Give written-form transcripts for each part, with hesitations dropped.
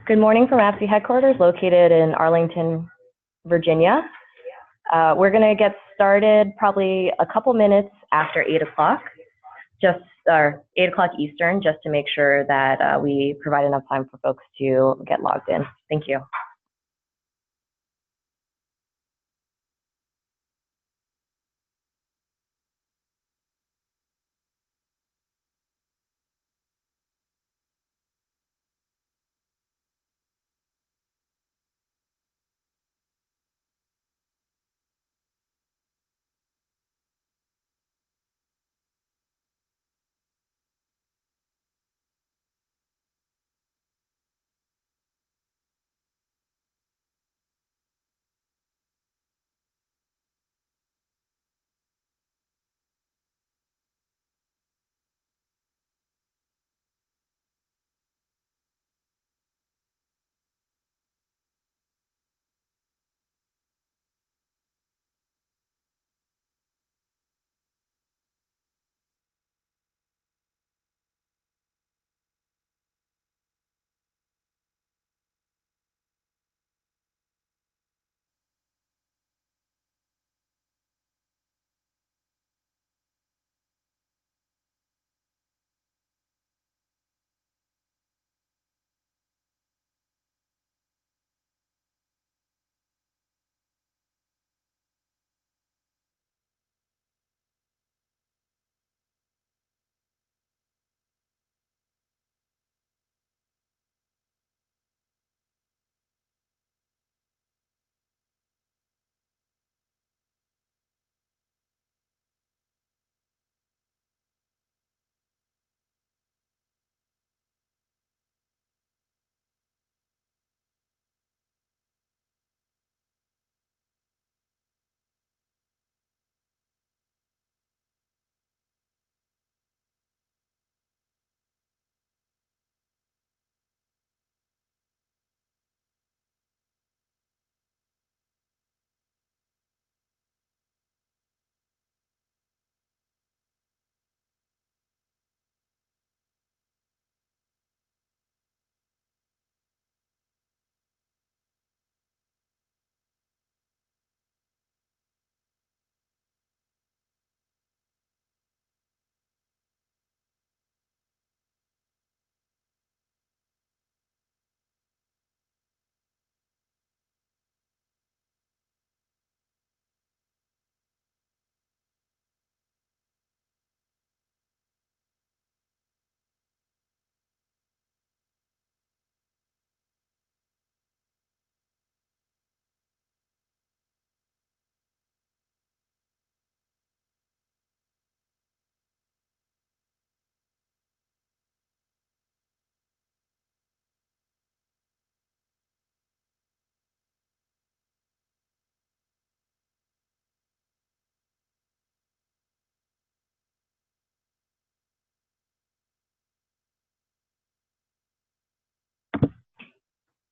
Good morning from APSI headquarters located in Arlington, Virginia. We're going to get started probably a couple minutes after 8 o'clock, 8 o'clock Eastern, just to make sure that we provide enough time for folks to get logged in. Thank you.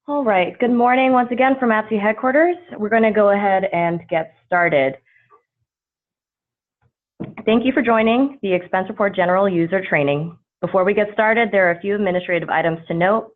All right, good morning once again from APSI headquarters. We're going to go ahead and get started. Thank you for joining the Expense Report General User Training. Before we get started, there are a few administrative items to note.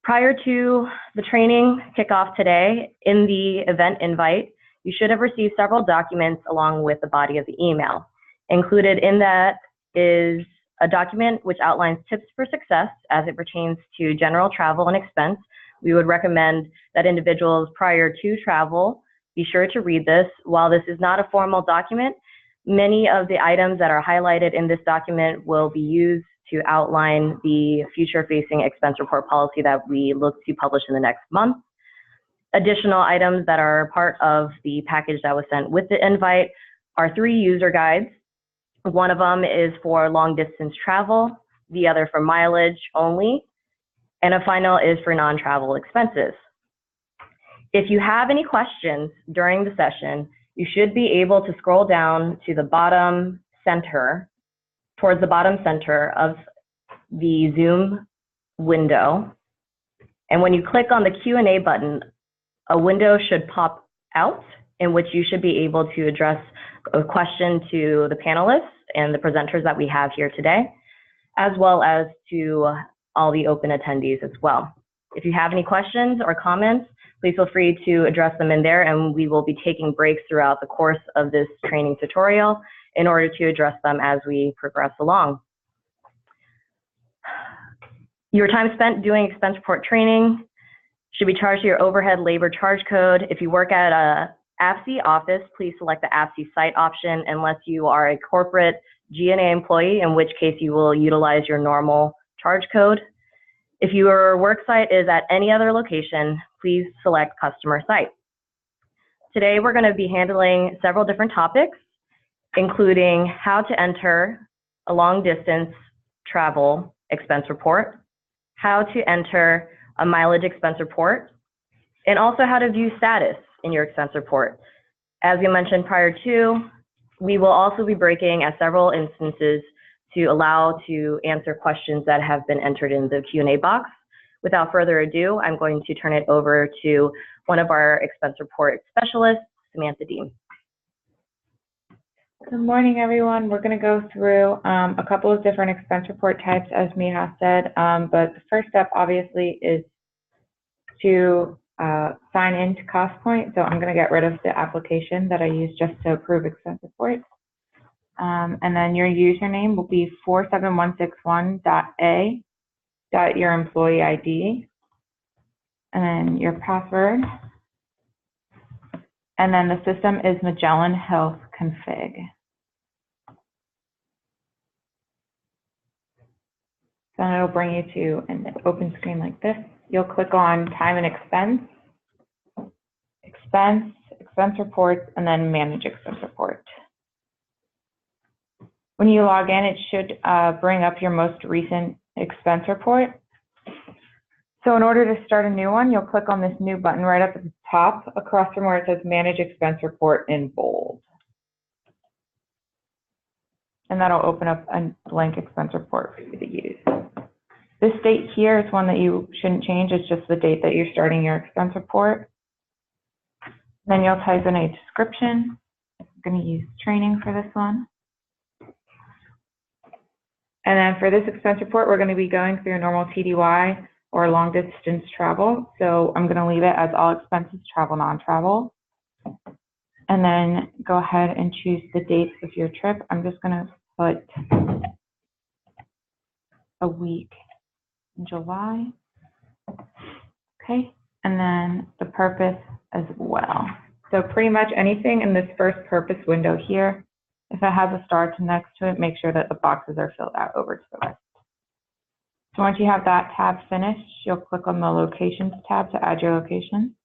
Prior to the training kickoff today, in the event invite, you should have received several documents along with the body of the email. Included in that is a document which outlines tips for success as it pertains to general travel and expense. We would recommend that individuals prior to travel be sure to read this. While this is not a formal document, many of the items that are highlighted in this document will be used to outline the future-facing expense report policy that we look to publish in the next month. Additional items that are part of the package that was sent with the invite are 3 user guides. One of them is for long-distance travel, the other for mileage only, and a final is for non-travel expenses. If you have any questions during the session, you should be able to scroll down to the bottom center, towards the bottom center of the Zoom window. And when you click on the Q&A button, a window should pop out in which you should be able to address a question to the panelists and the presenters that we have here today, as well as to all the open attendees as well. If you have any questions or comments, please feel free to address them in there, and we will be taking breaks throughout the course of this training tutorial in order to address them as we progress along. Your time spent doing expense report training should be charged to your overhead labor charge code. If you work at a AFC office, please select the AFC site option unless you are a corporate G&A employee, in which case you will utilize your normal charge code. If your work site is at any other location, please select customer site. Today, we're going to be handling several different topics, including how to enter a long distance travel expense report, how to enter a mileage expense report, and also how to view status in your expense report. As we mentioned prior to, we will also be breaking at several instances to allow to answer questions that have been entered in the Q&A box. Without further ado, I'm going to turn it over to one of our expense report specialists, Samantha Dean. Good morning, everyone. We're going to go through a couple of different expense report types, as Miha said, but the first step, obviously, is to sign into Costpoint. So I'm going to get rid of the application that I use just to approve expense reports. And then your username will be 47161.a. your employee ID, and then your password. And then the system is Magellan Health Config. So it'll bring you to an open screen like this. You'll click on Time and Expense, Expense Reports, and then Manage Expense Report. When you log in, it should bring up your most recent expense report. So in order to start a new one, you'll click on this new button right up at the top across from where it says Manage Expense Report in bold. And that'll open up a blank expense report for you to use. This date here is one that you shouldn't change. It's just the date that you're starting your expense report. Then you'll type in a description. I'm going to use training for this one. And then for this expense report, we're going to be going through normal TDY or long distance travel. So I'm going to leave it as all expenses, travel, non-travel. And then go ahead and choose the dates of your trip. I'm just going to put a week in July. Okay. And then the purpose as well. So pretty much anything in this first purpose window here, if it has a star next to it, make sure that the boxes are filled out over to the right. So once you have that tab finished, you'll click on the Locations tab to add your location.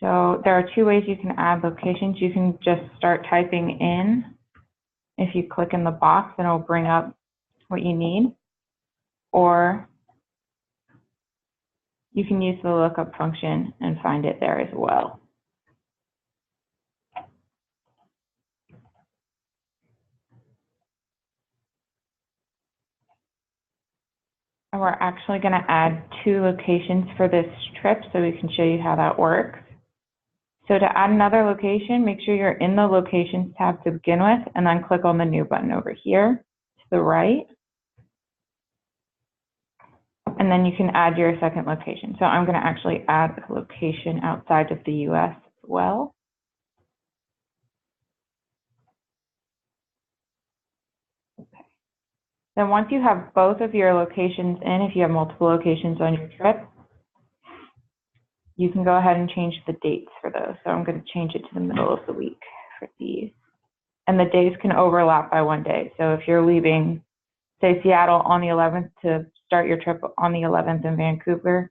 So there are two ways you can add locations. You can just start typing in. If you click in the box, then it'll bring up what you need. Or you can use the lookup function and find it there as well. And we're actually going to add two locations for this trip so we can show you how that works. So to add another location, make sure you're in the Locations tab to begin with, and then click on the new button over here to the right. And then you can add your second location. So I'm going to actually add a location outside of the US as well. Okay. Then once you have both of your locations in, if you have multiple locations on your trip, you can go ahead and change the dates for those. So I'm going to change it to the middle of the week for these. And the days can overlap by 1 day. So if you're leaving, say, Seattle on the 11th to start your trip on the 11th in Vancouver,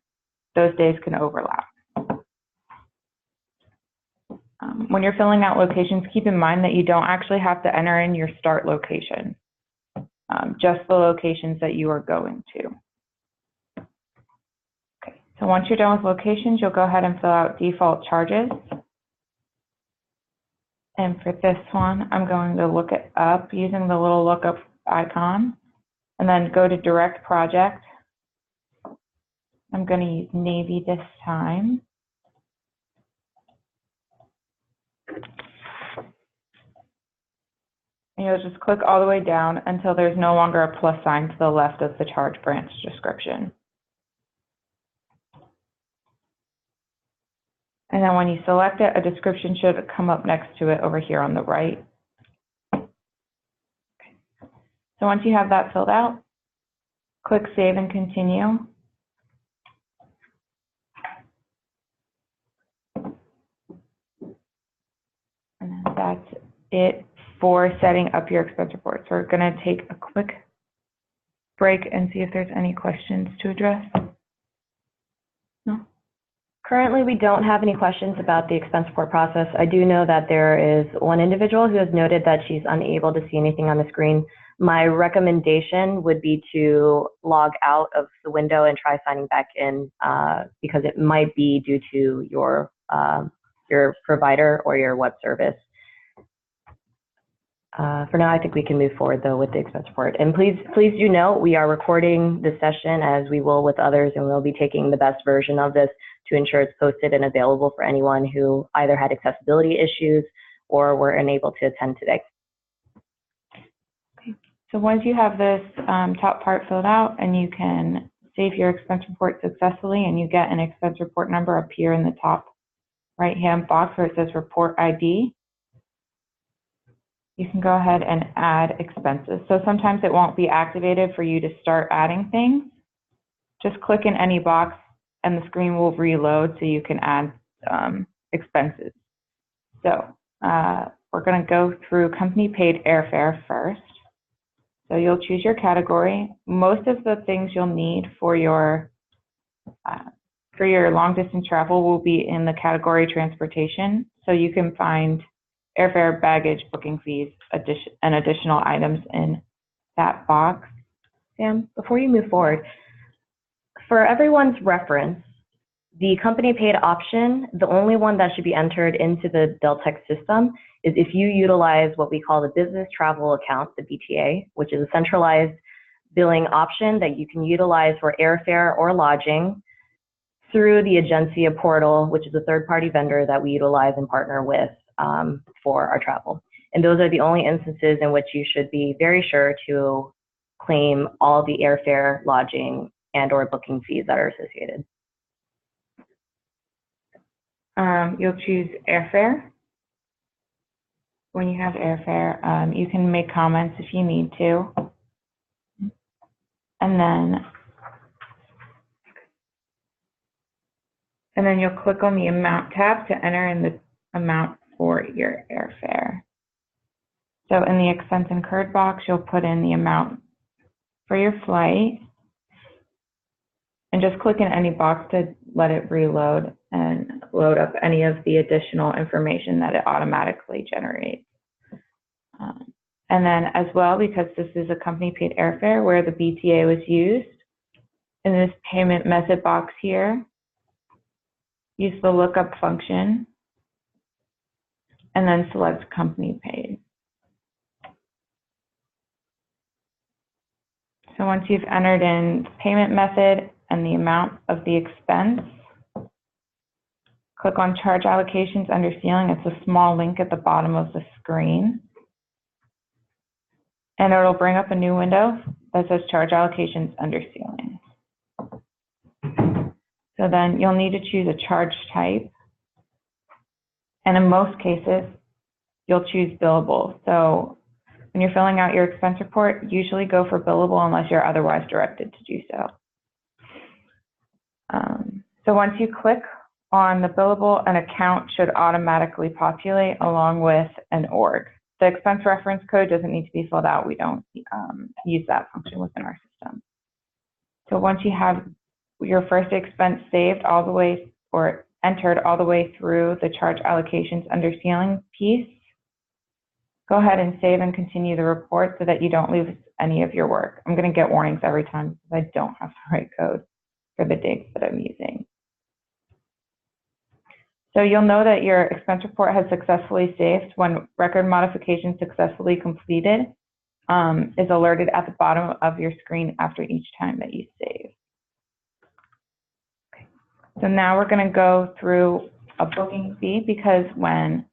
those days can overlap. When you're filling out locations, keep in mind that you don't actually have to enter in your start location, just the locations that you are going to. Okay, so once you're done with locations, you'll go ahead and fill out default charges. And for this one, I'm going to look it up using the little lookup icon, and then go to Direct Project. I'm going to use Navy this time. And you'll just click all the way down until there's no longer a plus sign to the left of the charge branch description. And then when you select it, a description should come up next to it over here on the right. So once you have that filled out, click Save and Continue. And then that's it for setting up your expense report. So we're going to take a quick break and see if there's any questions to address. No? Currently, we don't have any questions about the expense report process. I do know that there is one individual who has noted that she's unable to see anything on the screen. My recommendation would be to log out of the window and try signing back in because it might be due to your provider or your web service. For now, I think we can move forward though with the expense report. And please do note, we are recording this session as we will with others, and we'll be taking the best version of this to ensure it's posted and available for anyone who either had accessibility issues or were unable to attend today. Okay. So once you have this top part filled out and you can save your expense report successfully and you get an expense report number up here in the top right-hand box where it says Report ID, you can go ahead and add expenses. So sometimes it won't be activated for you to start adding things. Just click in any box and the screen will reload so you can add expenses. So we're going to go through company paid airfare first. So you'll choose your category. Most of the things you'll need for your long distance travel will be in the category transportation. So you can find airfare, baggage, booking fees, and additional items in that box. Sam, before you move forward, for everyone's reference, the company paid option, the only one that should be entered into the Deltek system is if you utilize what we call the business travel account, the BTA, which is a centralized billing option that you can utilize for airfare or lodging through the Agencia portal, which is a third-party vendor that we utilize and partner with for our travel. And those are the only instances in which you should be very sure to claim all the airfare, lodging, and or booking fees that are associated. You'll choose airfare. When you have airfare, you can make comments if you need to. And then you'll click on the amount tab to enter in the amount for your airfare. So in the expense incurred box, you'll put in the amount for your flight and just click in any box to let it reload and load up any of the additional information that it automatically generates. And then as well, because this is a company paid airfare where the BTA was used, in this payment method box here, use the lookup function and then select company paid. So once you've entered in payment method and the amount of the expense, click on charge allocations under ceiling. It's a small link at the bottom of the screen. And it'll bring up a new window that says charge allocations under ceiling. So then you'll need to choose a charge type. And in most cases, you'll choose billable. So when you're filling out your expense report, usually go for billable unless you're otherwise directed to do so. So once you click on the billable, an account should automatically populate along with an org. The expense reference code doesn't need to be filled out. We don't use that function within our system. So once you have your first expense saved all the way or entered all the way through the charge allocations under ceiling piece, go ahead and save and continue the report so that you don't lose any of your work. I'm going to get warnings every time because I don't have the right code for the dates that I'm using. So you'll know that your expense report has successfully saved when record modification successfully completed is alerted at the bottom of your screen after each time that you save. Okay. So now we're going to go through a booking fee because when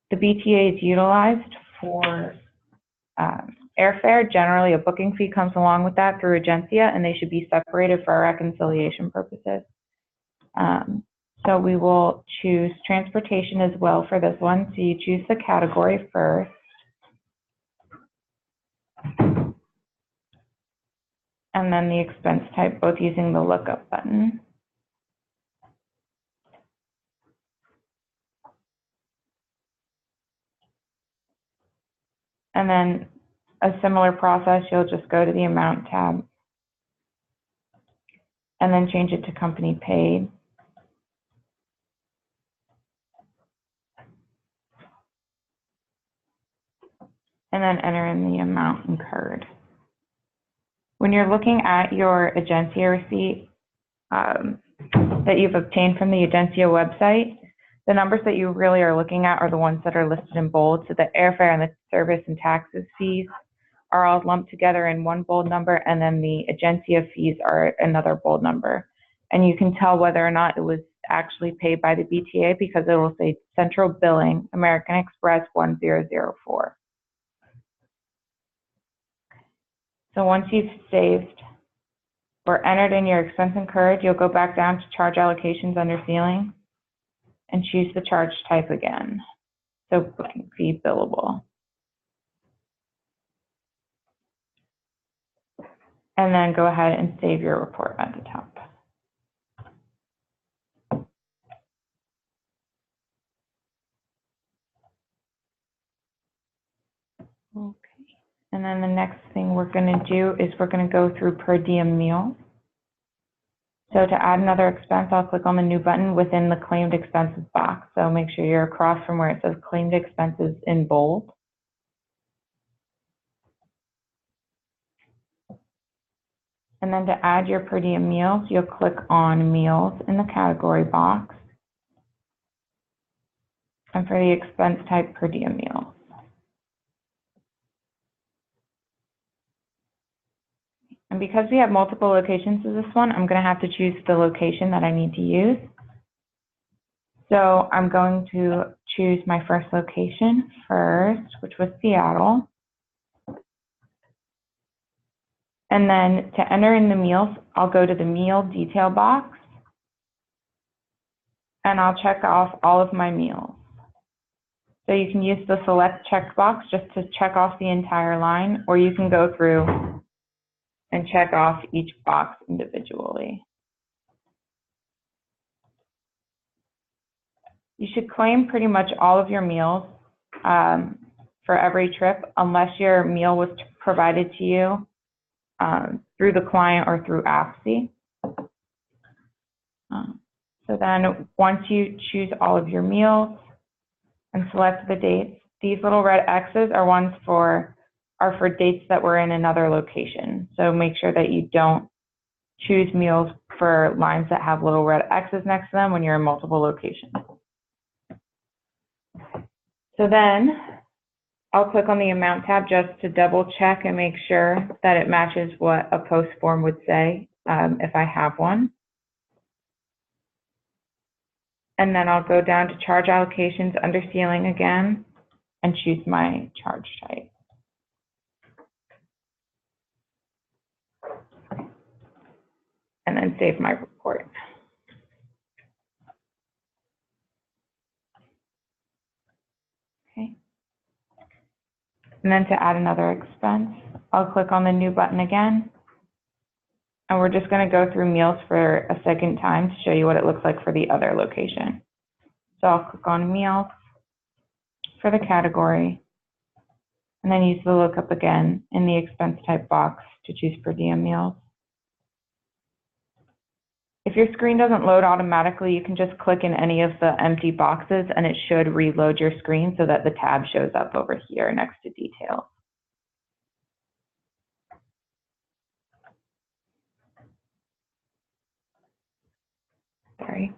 the BTA is utilized for airfare, generally a booking fee comes along with that through Agencia, and they should be separated for our reconciliation purposes. So we will choose transportation as well for this one. So you choose the category first. And then the expense type, both using the lookup button. And then a similar process, you'll just go to the amount tab and then change it to company paid. And then enter in the amount incurred. When you're looking at your Agencia receipt that you've obtained from the Agencia website, the numbers that you really are looking at are the ones that are listed in bold. So the airfare and the service and taxes fees are all lumped together in one bold number, and then the Agencia fees are another bold number. And you can tell whether or not it was actually paid by the BTA because it will say Central Billing, American Express 1004. So once you've saved or entered in your expense incurred, you'll go back down to charge allocations under ceiling and choose the charge type again. So booking fee billable. And then go ahead and save your report at the top. Okay. And then the next thing we're going to do is we're going to go through per diem meal. So to add another expense, I'll click on the new button within the claimed expenses box. So make sure you're across from where it says claimed expenses in bold. And then to add your per diem meals, you'll click on meals in the category box. And for the expense type, per diem meals. And because we have multiple locations of this one, I'm going to have to choose the location that I need to use. So I'm going to choose my first location first, which was Seattle. And then to enter in the meals, I'll go to the meal detail box and I'll check off all of my meals. So you can use the select checkbox just to check off the entire line, or you can go through and check off each box individually. You should claim pretty much all of your meals for every trip, unless your meal was provided to you through the client or through AFC. So then once you choose all of your meals and select the dates, these little red X's are for dates that were in another location. So make sure that you don't choose meals for lines that have little red X's next to them when you're in multiple locations. So then I'll click on the amount tab just to double check and make sure that it matches what a post form would say if I have one. And then I'll go down to charge allocations under ceiling again and choose my charge type. And then save my report. Okay. And then to add another expense, I'll click on the new button again. And we're just going to go through meals for a second time to show you what it looks like for the other location. So I'll click on meals for the category, and then use the lookup again in the expense type box to choose per diem meals. If your screen doesn't load automatically, you can just click in any of the empty boxes and it should reload your screen so that the tab shows up over here next to details. Sorry.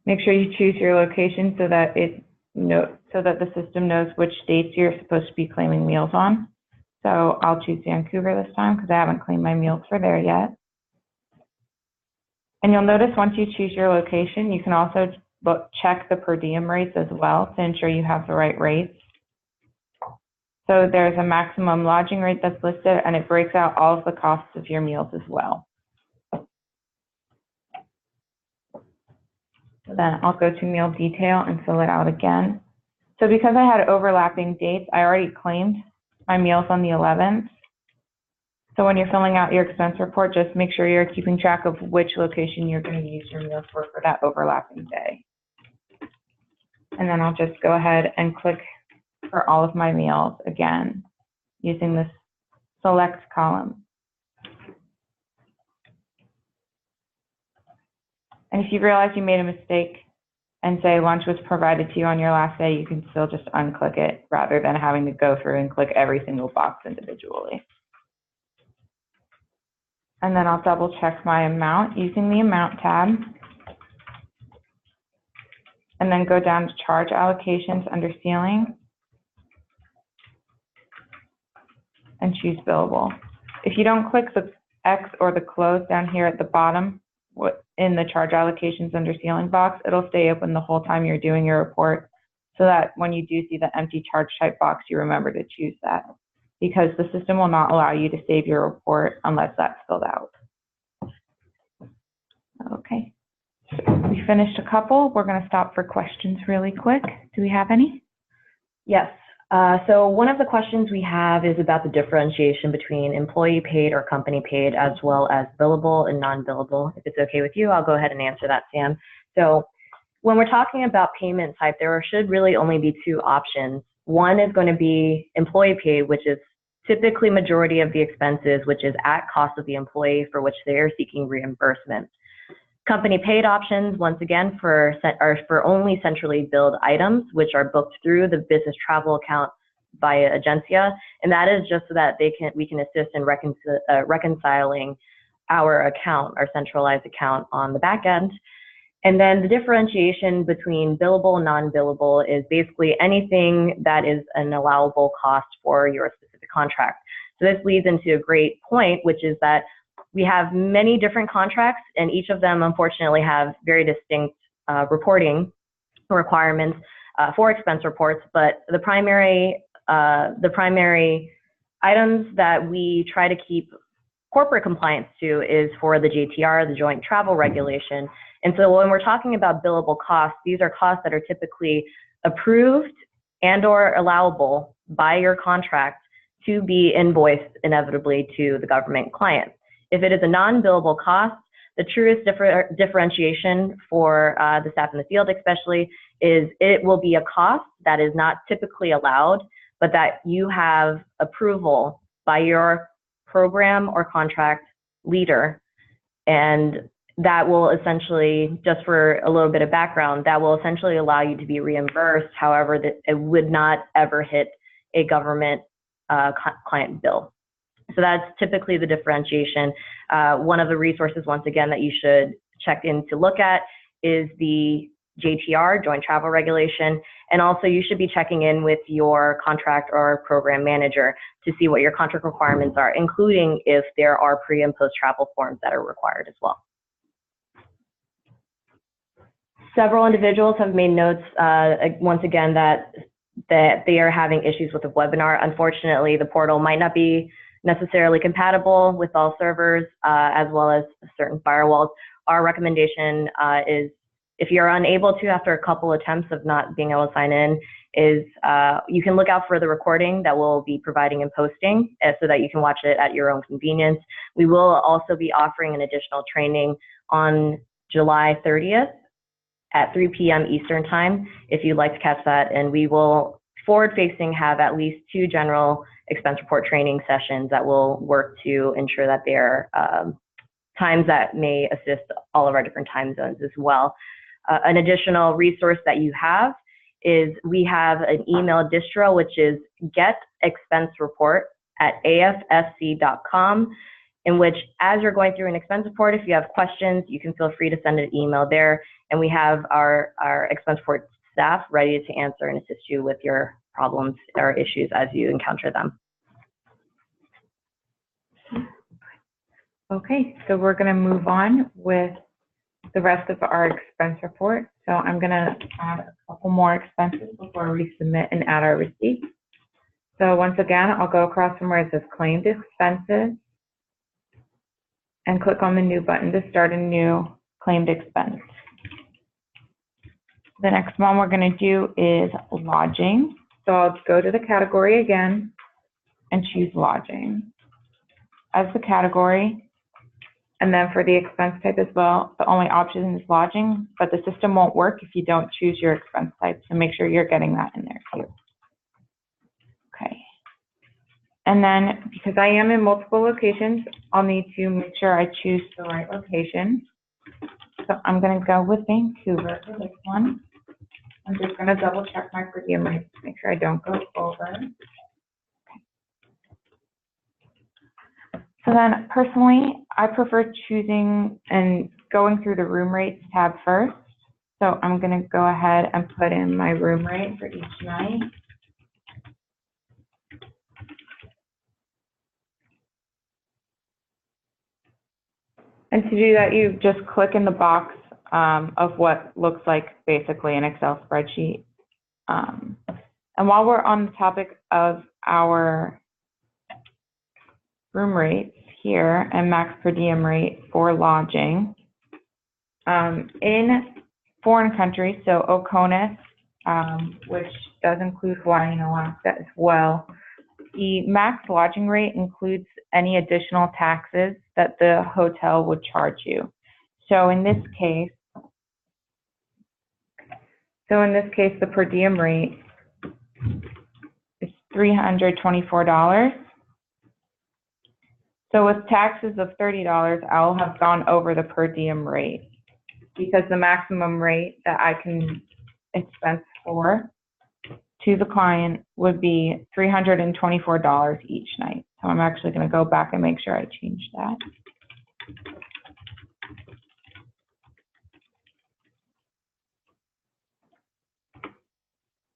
Make sure you choose your location so that the system knows which dates you're supposed to be claiming meals on. So I'll choose Vancouver this time because I haven't claimed my meals for there yet. And you'll notice once you choose your location, you can also check the per diem rates as well to ensure you have the right rates. So there's a maximum lodging rate that's listed, and it breaks out all of the costs of your meals as well. So then I'll go to meal detail and fill it out again. So because I had overlapping dates, I already claimed my meals on the 11th. So when you're filling out your expense report, just make sure you're keeping track of which location you're going to use your meals for that overlapping day. And then I'll just go ahead and click for all of my meals again using this select column. And if you realize you made a mistake and say lunch was provided to you on your last day, you can still just unclick it rather than having to go through and click every single box individually. And then I'll double check my amount using the amount tab. And then go down to charge allocations under ceiling and choose billable. If you don't click the X or the close down here at the bottom in the charge allocations under ceiling box, it'll stay open the whole time you're doing your report so that when you do see the empty charge type box, you remember to choose that, because the system will not allow you to save your report unless that's filled out. Okay, we finished a couple. We're going to stop for questions really quick. Do we have any? Yes. So one of the questions we have is about the differentiation between employee paid or company paid, as well as billable and non-billable. If it's okay with you, I'll go ahead and answer that, Sam. So when we're talking about payment type, there should really only be two options. One is going to be employee paid, which is typically majority of the expenses, which is at cost of the employee for which they are seeking reimbursement. Company paid options, once again, are for only centrally billed items, which are booked through the business travel account via Agencia, and that is just so that we can assist in reconciling our account, our centralized account on the back end. And then the differentiation between billable and non-billable is basically anything that is an allowable cost for your specific contract. So this leads into a great point, which is that we have many different contracts, and each of them, unfortunately, have very distinct reporting requirements for expense reports. But the primary items that we try to keep corporate compliance to is for the JTR, the Joint Travel Regulation. And so when we're talking about billable costs, these are costs that are typically approved and/or allowable by your contract to be invoiced inevitably to the government client. If it is a non-billable cost, the truest differentiation for the staff in the field especially is it will be a cost that is not typically allowed, but that you have approval by your program or contract leader. And that will essentially, just for a little bit of background, that will essentially allow you to be reimbursed. However, that it would not ever hit a government client bill. So that's typically the differentiation. One of the resources, once again, that you should check in to look at is the JTR, Joint Travel Regulation, and also you should be checking in with your contract or program manager to see what your contract requirements are, including if there are pre- and post-travel forms that are required as well. Several individuals have made notes, once again, that they are having issues with the webinar. Unfortunately, the portal might not be necessarily compatible with all servers, as well as certain firewalls. Our recommendation is, if you're unable to after a couple attempts of not being able to sign in, is you can look out for the recording that we'll be providing and posting so that you can watch it at your own convenience. We will also be offering an additional training on July 30th at 3 p.m. Eastern Time, if you'd like to catch that. And we will forward-facing have at least 2 general expense report training sessions that will work to ensure that they are times that may assist all of our different time zones as well. An additional resource that you have is we have an email distro, which is getexpensereport@afsc.com, in which, as you're going through an expense report, if you have questions, you can feel free to send an email there, and we have our expense report staff ready to answer and assist you with your problems or issues as you encounter them. Okay, so we're going to move on with the rest of our expense report. So I'm going to add a couple more expenses before we submit and add our receipts. So once again, I'll go across from where it says claimed expenses and click on the new button to start a new claimed expense. The next one we're going to do is lodging. So I'll go to the category again and choose lodging as the category. And then for the expense type as well, the only option is lodging, but the system won't work if you don't choose your expense type. So make sure you're getting that in there too. Okay. And then because I am in multiple locations, I'll need to make sure I choose the right location. So I'm going to go with Vancouver for this one. I'm just going to double check my per diem rates to make sure I don't go over. Okay. So then personally, I prefer choosing and going through the room rates tab first. So I'm going to go ahead and put in my room rate for each night. And to do that, you just click in the box of what looks like basically an Excel spreadsheet. And while we're on the topic of our room rates here and max per diem rate for lodging, in foreign countries, so OCONUS, which does include Hawaii and Alaska as well, the max lodging rate includes any additional taxes that the hotel would charge you. So in this case, the per diem rate is $324. So with taxes of $30, I'll have gone over the per diem rate because the maximum rate that I can expense for to the client would be $324 each night. So I'm actually going to go back and make sure I change that.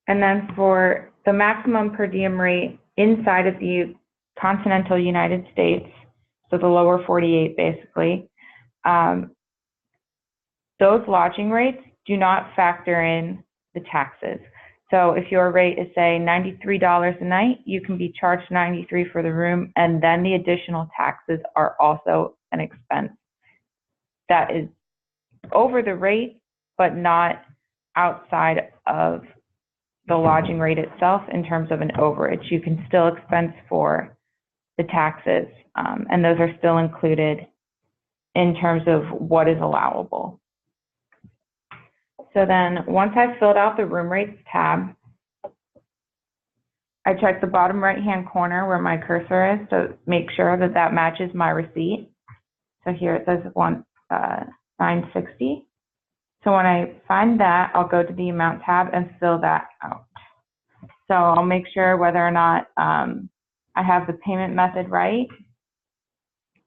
And then for the maximum per diem rate inside of the continental United States, so the lower 48 basically, those lodging rates do not factor in the taxes. So if your rate is, say, $93 a night, you can be charged $93 for the room, and then the additional taxes are also an expense that is over the rate, but not outside of the lodging rate itself in terms of an overage. You can still expense for the taxes, and those are still included in terms of what is allowable. So then once I've filled out the room rates tab, I check the bottom right-hand corner where my cursor is to make sure that that matches my receipt. So here it says $960. So when I find that, I'll go to the amount tab and fill that out. So I'll make sure whether or not I have the payment method right.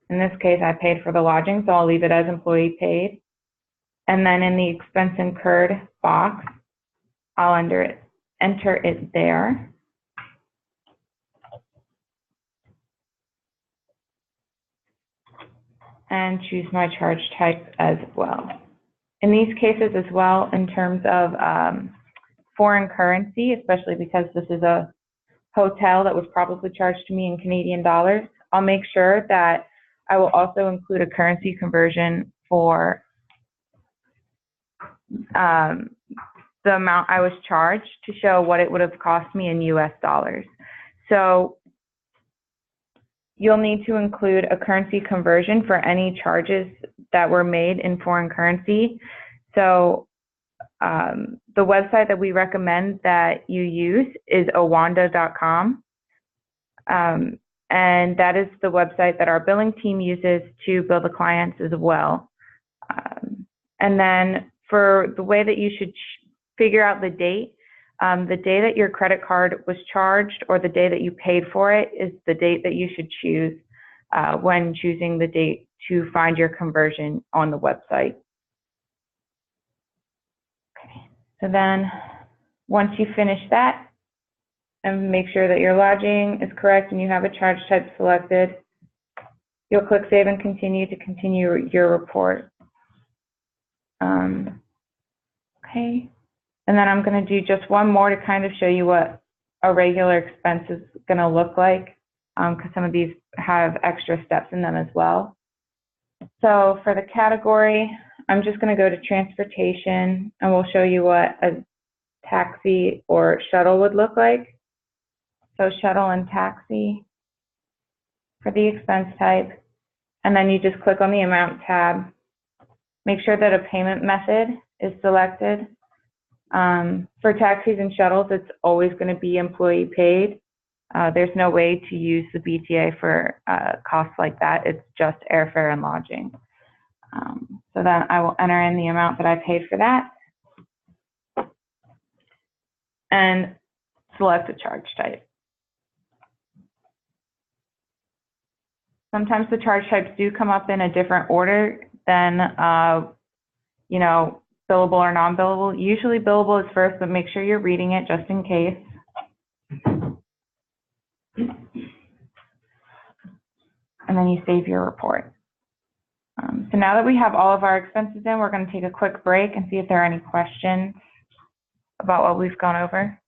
In this case, I paid for the lodging, so I'll leave it as employee paid. And then in the expense incurred box, I'll enter it there. And choose my charge type as well. In these cases as well, in terms of foreign currency, especially because this is a hotel that was probably charged to me in Canadian dollars, I'll make sure that I will also include a currency conversion for the amount I was charged to show what it would have cost me in US dollars. So you'll need to include a currency conversion for any charges that were made in foreign currency. So the website that we recommend that you use is owanda.com. And that is the website that our billing team uses to bill the clients as well. And then for the way that you should figure out the day that your credit card was charged or the day that you paid for it is the date that you should choose when choosing the date to find your conversion on the website. Okay. So then once you finish that and make sure that your lodging is correct and you have a charge type selected, you'll click Save and Continue to continue your report. Okay. And then I'm going to do just one more to kind of show you what a regular expense is going to look like, because some of these have extra steps in them as well. So for the category, I'm just going to go to transportation, and we'll show you what a taxi or shuttle would look like. So shuttle and taxi for the expense type, and then you just click on the amount tab. Make sure that a payment method is selected. For taxis and shuttles, it's always going to be employee paid. There's no way to use the BTA for costs like that. It's just airfare and lodging. So then I will enter in the amount that I paid for that and select a charge type. Sometimes the charge types do come up in a different order than, you know, billable or non-billable. Usually billable is first, but make sure you're reading it just in case. And then you save your report. So now that we have all of our expenses in, we're going to take a quick break and see if there are any questions about what we've gone over.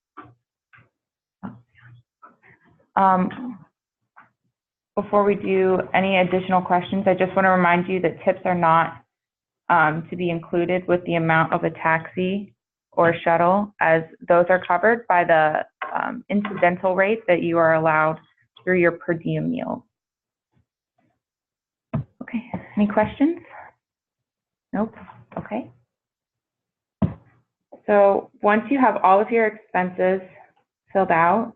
Before we do any additional questions, I just want to remind you that tips are not to be included with the amount of a taxi or shuttle, as those are covered by the incidental rate that you are allowed through your per diem meals. Okay, any questions? Nope, okay. So once you have all of your expenses filled out,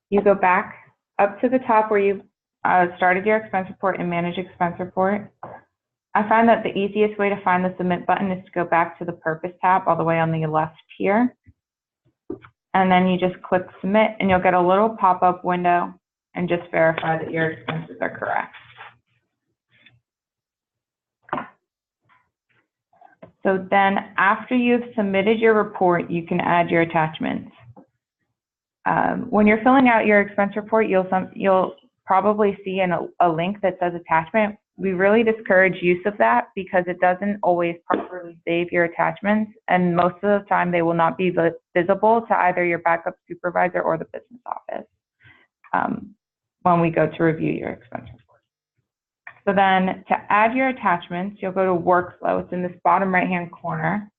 you go back up to the top where you started your expense report and manage expense report. I find that the easiest way to find the submit button is to go back to the purpose tab all the way on the left here. And then you just click submit and you'll get a little pop-up window and just verify that your expenses are correct. So then after you've submitted your report, you can add your attachments. When you're filling out your expense report, you'll probably see a link that says attachment. We really discourage use of that because it doesn't always properly save your attachments, and most of the time they will not be visible to either your backup supervisor or the business office when we go to review your expense report. So then to add your attachments, you'll go to workflow. It's in this bottom right-hand corner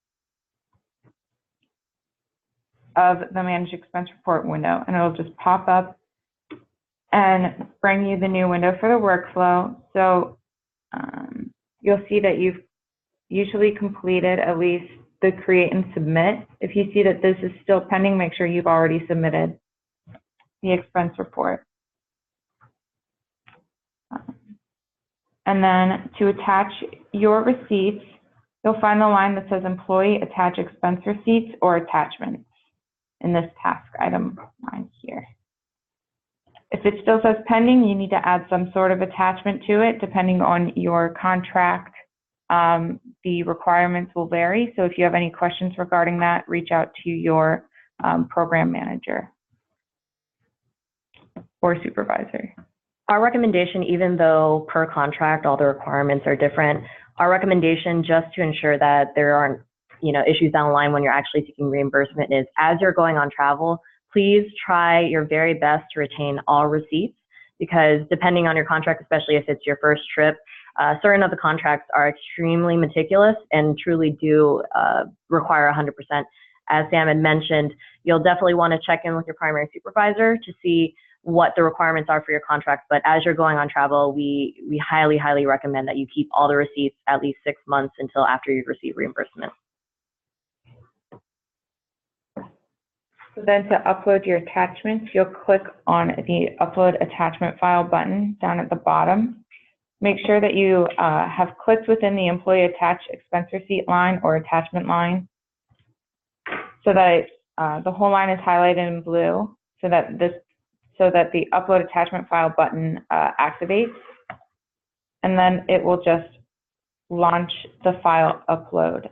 of the Manage Expense Report window, and it'll just pop up and bring you the new window for the workflow. So you'll see that you've usually completed at least the create and submit. If you see that this is still pending, make sure you've already submitted the expense report. And then to attach your receipts, you'll find the line that says employee attach expense receipts or attachments in this task item line here. If it still says pending, you need to add some sort of attachment to it. Depending on your contract, the requirements will vary. So if you have any questions regarding that, reach out to your program manager or supervisor. Our recommendation, even though per contract all the requirements are different, our recommendation just to ensure that there aren't issues down the line when you're actually seeking reimbursement is, as you're going on travel, please try your very best to retain all receipts, because depending on your contract, especially if it's your first trip, certain of the contracts are extremely meticulous and truly do require 100%. As Sam had mentioned, you'll definitely want to check in with your primary supervisor to see what the requirements are for your contract. But as you're going on travel, we highly, highly recommend that you keep all the receipts at least 6 months until after you receive reimbursement. So then to upload your attachments, you'll click on the Upload Attachment File button down at the bottom. Make sure that you have clicked within the Employee Attached Expense Receipt line or attachment line so that the whole line is highlighted in blue so that the Upload Attachment File button activates. And then it will just launch the file upload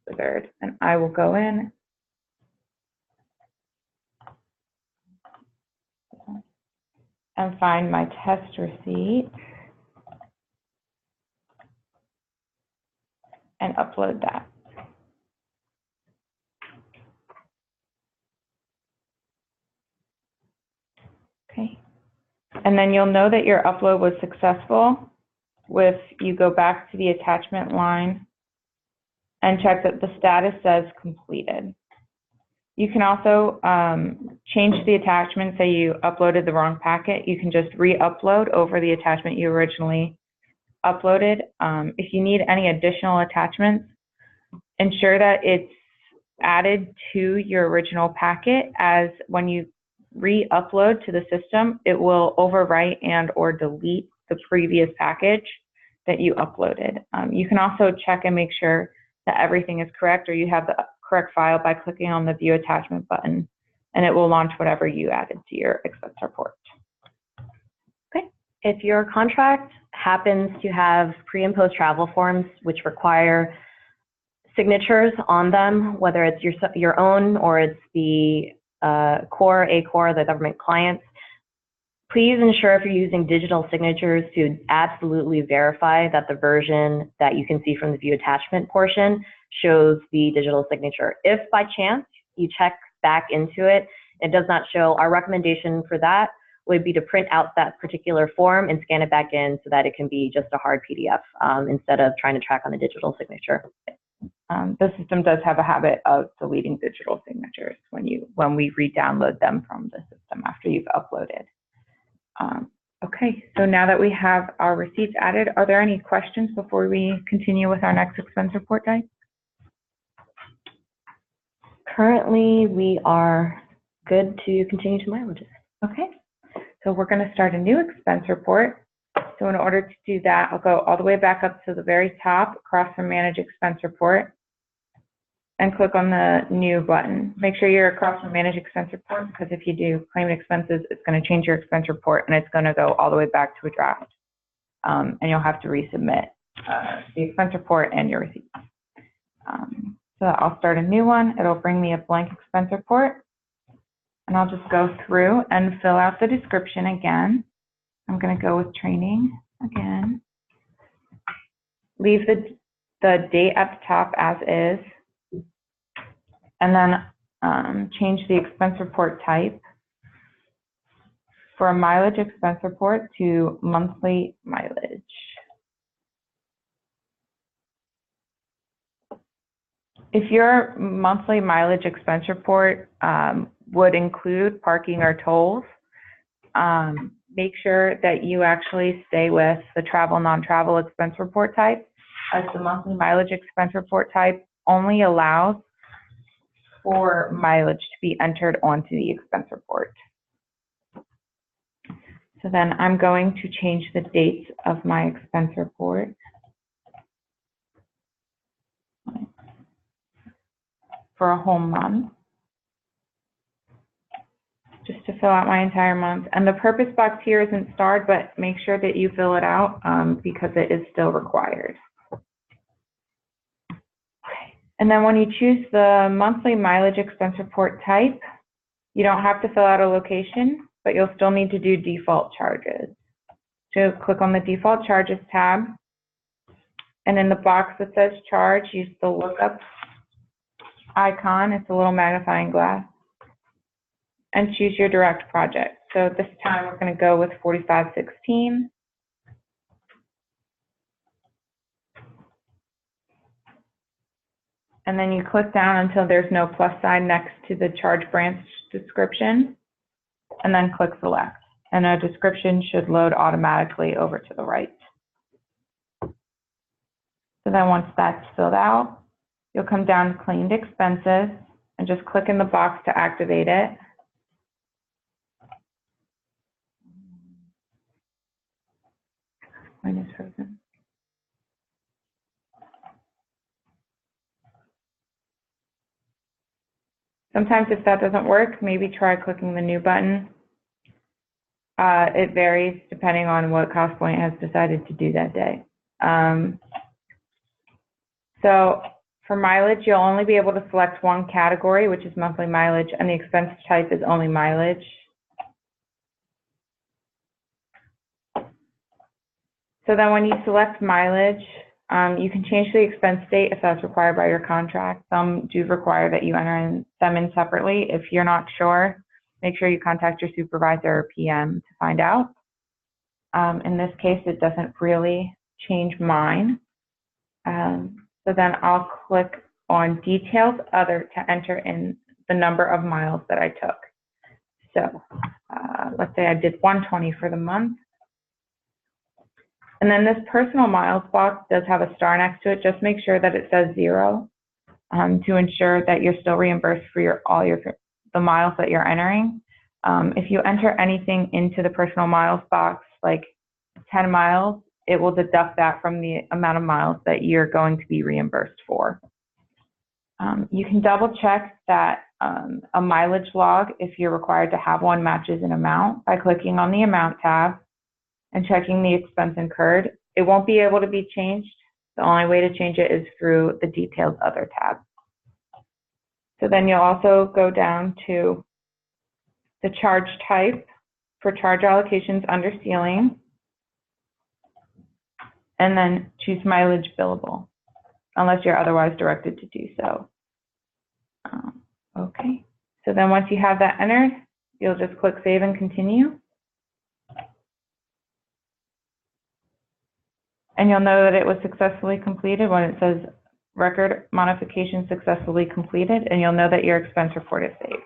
wizard. And I will go in and find my test receipt and upload that. Okay. And then you'll know that your upload was successful with, you go back to the attachment line and check that the status says completed. You can also change the attachment. Say you uploaded the wrong packet, you can just re-upload over the attachment you originally uploaded. If you need any additional attachments, ensure that it's added to your original packet, as when you re-upload to the system, it will overwrite and or delete the previous package that you uploaded. You can also check and make sure that everything is correct, or you have the correct file, by clicking on the View Attachment button, and it will launch whatever you added to your expense report. Okay. If your contract happens to have pre and post travel forms which require signatures on them, whether it's your own or it's the core, the government clients, please ensure, if you're using digital signatures, to absolutely verify that the version that you can see from the View Attachment portion shows the digital signature. If by chance you check back into it, it does not show, our recommendation for that would be to print out that particular form and scan it back in so that it can be just a hard PDF instead of trying to track on a digital signature. The system does have a habit of deleting digital signatures when we re-download them from the system after you've uploaded. Okay, so now that we have our receipts added, are there any questions before we continue with our next expense report type? Currently, we are good to continue to mileages. Okay, so we're going to start a new expense report. So in order to do that, I'll go all the way back up to the very top, across from Manage Expense Report, and click on the New button. Make sure you're across from Manage Expense Report, because if you do Claim Expenses, it's going to change your expense report, and it's going to go all the way back to a draft. And you'll have to resubmit the expense report and your receipts. So I'll start a new one. It'll bring me a blank expense report, and I'll just go through and fill out the description again. I'm going to go with training again. Leave the date at the top as is, and then change the expense report type for a mileage expense report to monthly mileage. If your monthly mileage expense report would include parking or tolls, make sure that you actually stay with the travel, non-travel expense report type, as the monthly mileage expense report type only allows for mileage to be entered onto the expense report. So then I'm going to change the dates of my expense report. For a whole month, just to fill out my entire month. And the purpose box here isn't starred, but make sure that you fill it out because it is still required. And then when you choose the monthly mileage expense report type, you don't have to fill out a location, but you'll still need to do default charges. So click on the default charges tab, and in the box that says charge, use the lookup icon. It's a little magnifying glass, and choose your direct project. So this time we're going to go with 4516. And then you click down until there's no plus sign next to the charge branch description, and then click select. And a description should load automatically over to the right. So then once that's filled out, you'll come down to claimed expenses and just click in the box to activate it. Mine is frozen. Sometimes if that doesn't work, maybe try clicking the new button. It varies depending on what Costpoint has decided to do that day. So for mileage, you'll only be able to select one category, which is monthly mileage, and the expense type is only mileage. So then when you select mileage, you can change the expense date if that's required by your contract. Some do require that you enter them in separately. If you're not sure, make sure you contact your supervisor or PM to find out. In this case, it doesn't really change mine. So then I'll click on Details Other to enter in the number of miles that I took. So let's say I did 120 for the month. And then this personal miles box does have a star next to it. Just make sure that it says 0 to ensure that you're still reimbursed for the miles that you're entering. If you enter anything into the personal miles box, like 10 miles, it will deduct that from the amount of miles that you're going to be reimbursed for. You can double check that a mileage log, if you're required to have one, matches an amount by clicking on the Amount tab and checking the expense incurred. It won't be able to be changed. The only way to change it is through the Details Other tab. So then you'll also go down to the charge type for charge allocations under ceiling, and then choose mileage billable, unless you're otherwise directed to do so. Okay, so then once you have that entered, you'll just click Save and Continue. And you'll know that it was successfully completed when it says Record Modification Successfully Completed, and you'll know that your expense report is saved.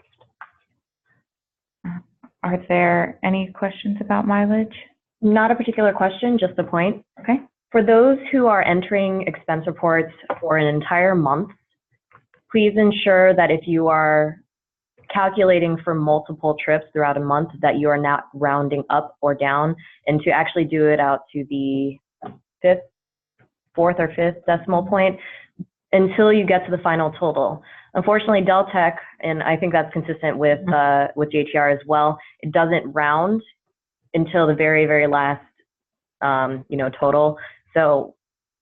Are there any questions about mileage? Not a particular question, just a point. Okay. For those who are entering expense reports for an entire month, please ensure that if you are calculating for multiple trips throughout a month, that you are not rounding up or down, and to actually do it out to the fourth or fifth decimal point until you get to the final total. Unfortunately, Deltec, and I think that's consistent with JTR as well, it doesn't round until the very, very last total. So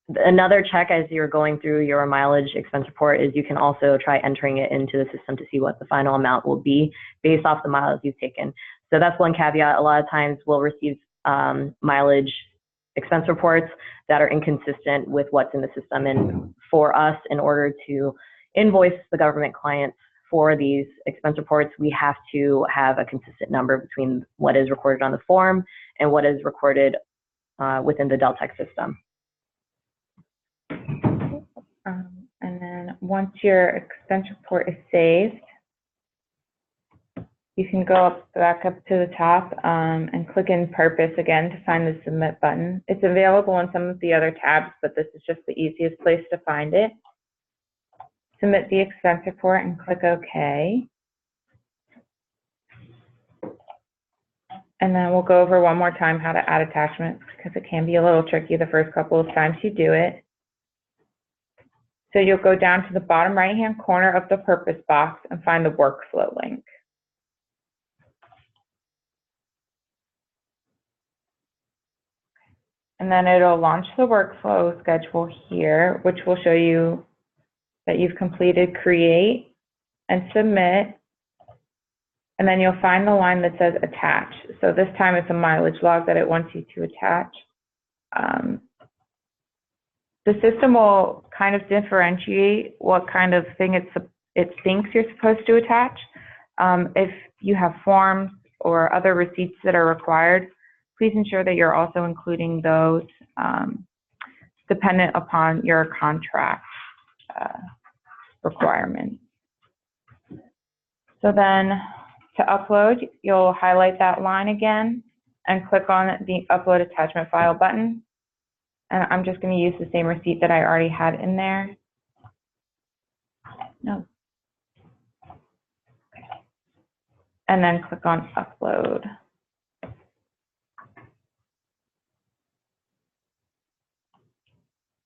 another check as you're going through your mileage expense report is you can also try entering it into the system to see what the final amount will be based off the miles you've taken. So that's one caveat. A lot of times we'll receive mileage expense reports that are inconsistent with what's in the system. And for us, in order to invoice the government clients for these expense reports, we have to have a consistent number between what is recorded on the form and what is recorded within the Deltec system. And then once your expense report is saved, you can go back up to the top and click in Purpose again to find the Submit button. It's available in some of the other tabs, but this is just the easiest place to find it. Submit the expense report and click OK. And then we'll go over one more time how to add attachments, because it can be a little tricky the first couple of times you do it. So you'll go down to the bottom right-hand corner of the Purpose box and find the Workflow link. And then it'll launch the workflow schedule here, which will show you that you've completed Create and Submit. And then you'll find the line that says Attach. So this time it's a mileage log that it wants you to attach. The system will kind of differentiate what kind of thing it thinks you're supposed to attach. If you have forms or other receipts that are required, please ensure that you're also including those dependent upon your contract requirements. So then to upload, you'll highlight that line again and click on the Upload Attachment File button. And I'm just going to use the same receipt that I already had in there. No. Okay. And then click on Upload.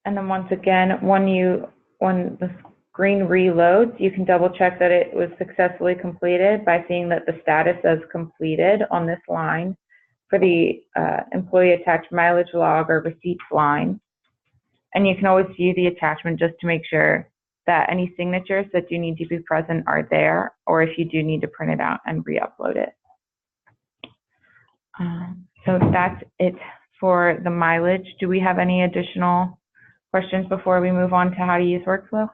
And then once again, when the screen reloads, you can double check that it was successfully completed by seeing that the status says completed on this line for the employee attached mileage log or receipts line. And you can always view the attachment just to make sure that any signatures that do need to be present are there, or if you do need to print it out and re-upload it. So that's it for the mileage. Do we have any additional questions before we move on to how to use workflow?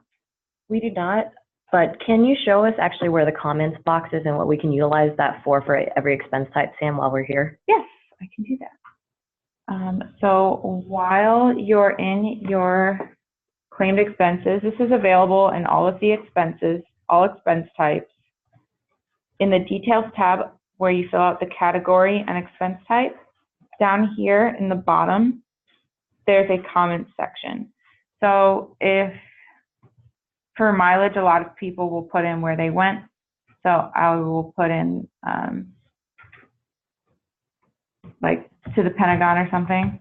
We do not, but can you show us actually where the comments box is and what we can utilize that for every expense type, Sam, while we're here? Yes, I can do that. So while you're in your claimed expenses, this is available in all of the expenses, all expense types. In the details tab where you fill out the category and expense type, down here in the bottom, there's a comments section. So if for mileage, a lot of people will put in where they went. So I will put in like to the Pentagon or something.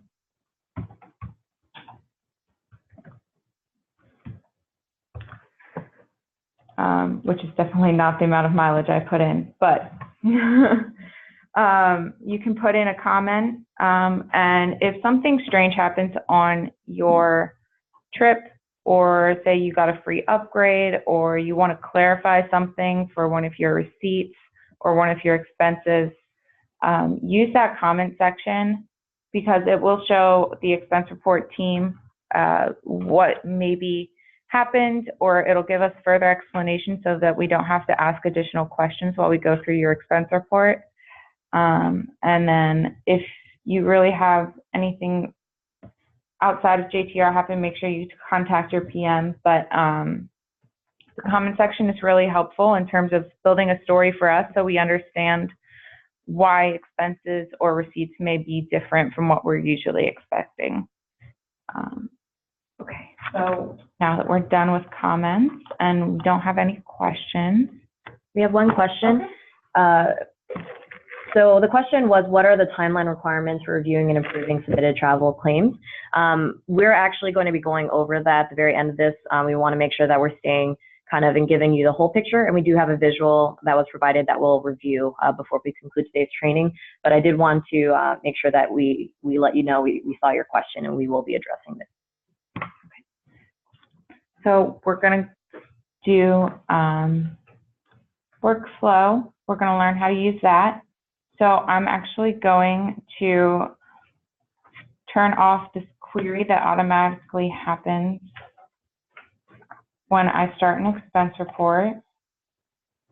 Which is definitely not the amount of mileage I put in, but you can put in a comment, and if something strange happens on your trip, or say you got a free upgrade, or you want to clarify something for one of your receipts or one of your expenses, use that comment section, because it will show the expense report team what maybe happened, or it'll give us further explanation so that we don't have to ask additional questions while we go through your expense report. And then if you really have anything outside of JTR happen, make sure you contact your PM. But the comment section is really helpful in terms of building a story for us so we understand why expenses or receipts may be different from what we're usually expecting. Okay, so now that we're done with comments and we don't have any questions. We have one question. So the question was, what are the timeline requirements for reviewing and approving submitted travel claims? We're actually going to be going over that at the very end of this. We want to make sure that we're staying kind of and giving you the whole picture, and we do have a visual that was provided that we'll review before we conclude today's training. But I did want to make sure that we let you know we saw your question and we will be addressing this. So we're going to do workflow. We're going to learn how to use that. So I'm actually going to turn off this query that automatically happens when I start an expense report.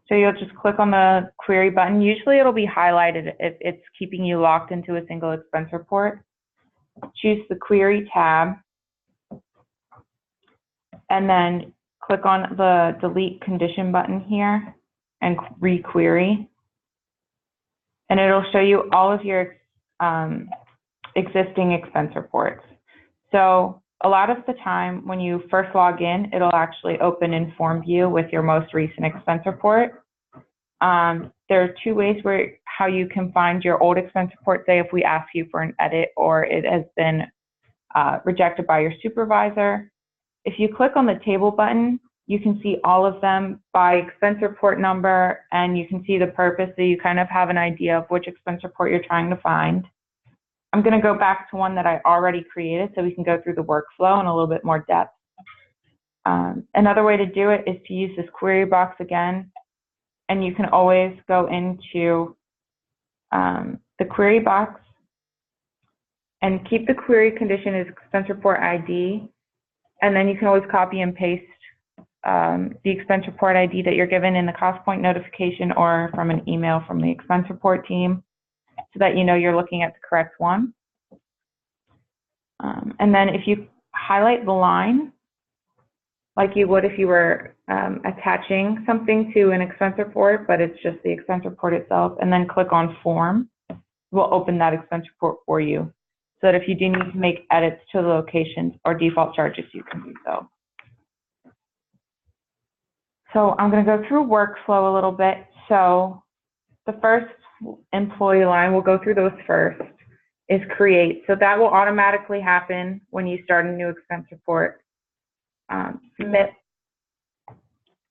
So you'll just click on the query button. Usually it'll be highlighted if it's keeping you locked into a single expense report. Choose the query tab, and then click on the delete condition button here and requery. And it'll show you all of your existing expense reports. So a lot of the time when you first log in, it'll actually open in form view with your most recent expense report. There are two ways how you can find your old expense report, say if we ask you for an edit or it has been rejected by your supervisor. If you click on the table button, you can see all of them by expense report number, and you can see the purpose, so you kind of have an idea of which expense report you're trying to find. I'm going to go back to one that I already created so we can go through the workflow in a little bit more depth. Another way to do it is to use this query box again, and you can always go into the query box and keep the query condition as expense report ID, and then you can always copy and paste the expense report ID that you're given in the Costpoint notification or from an email from the expense report team, so that you know you're looking at the correct one. And then if you highlight the line, like you would if you were attaching something to an expense report, but it's just the expense report itself, and then click on form, we'll open that expense report for you, so that if you do need to make edits to the locations or default charges, you can do so. So I'm going to go through workflow a little bit. So the first employee line, we'll go through those first, is create. So that will automatically happen when you start a new expense report. Submit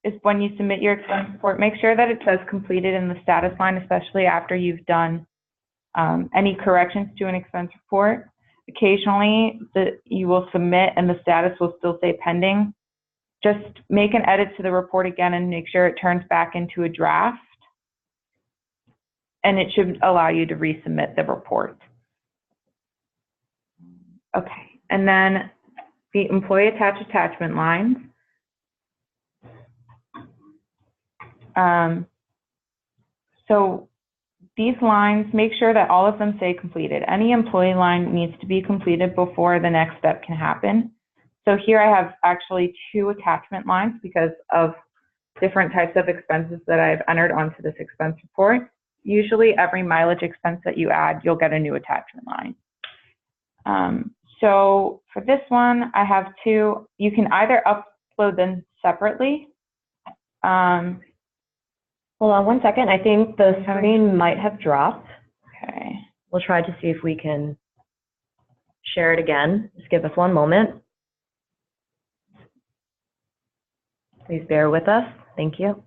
is when you submit your expense report. Make sure that it says completed in the status line, especially after you've done any corrections to an expense report. Occasionally, you will submit and the status will still say pending. Just make an edit to the report again and make sure it turns back into a draft, and it should allow you to resubmit the report. Okay, and then the employee attachment lines. So these lines, make sure that all of them say completed. Any employee line needs to be completed before the next step can happen. So here I have actually 2 attachment lines because of different types of expenses that I've entered onto this expense report. Usually every mileage expense that you add, you'll get a new attachment line. So for this one, I have 2. You can either upload them separately. Hold on one second. I think the screen might have dropped. Okay. We'll try to see if we can share it again. Just give us one moment. Please bear with us. Thank you.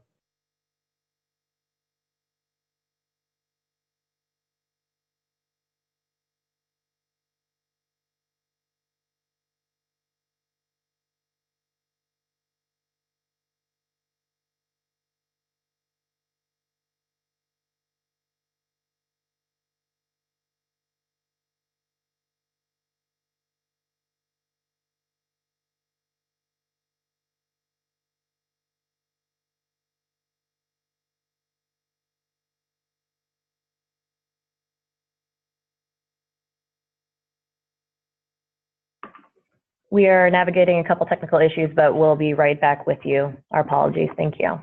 We are navigating a couple technical issues, but we'll be right back with you. Our apologies. Thank you.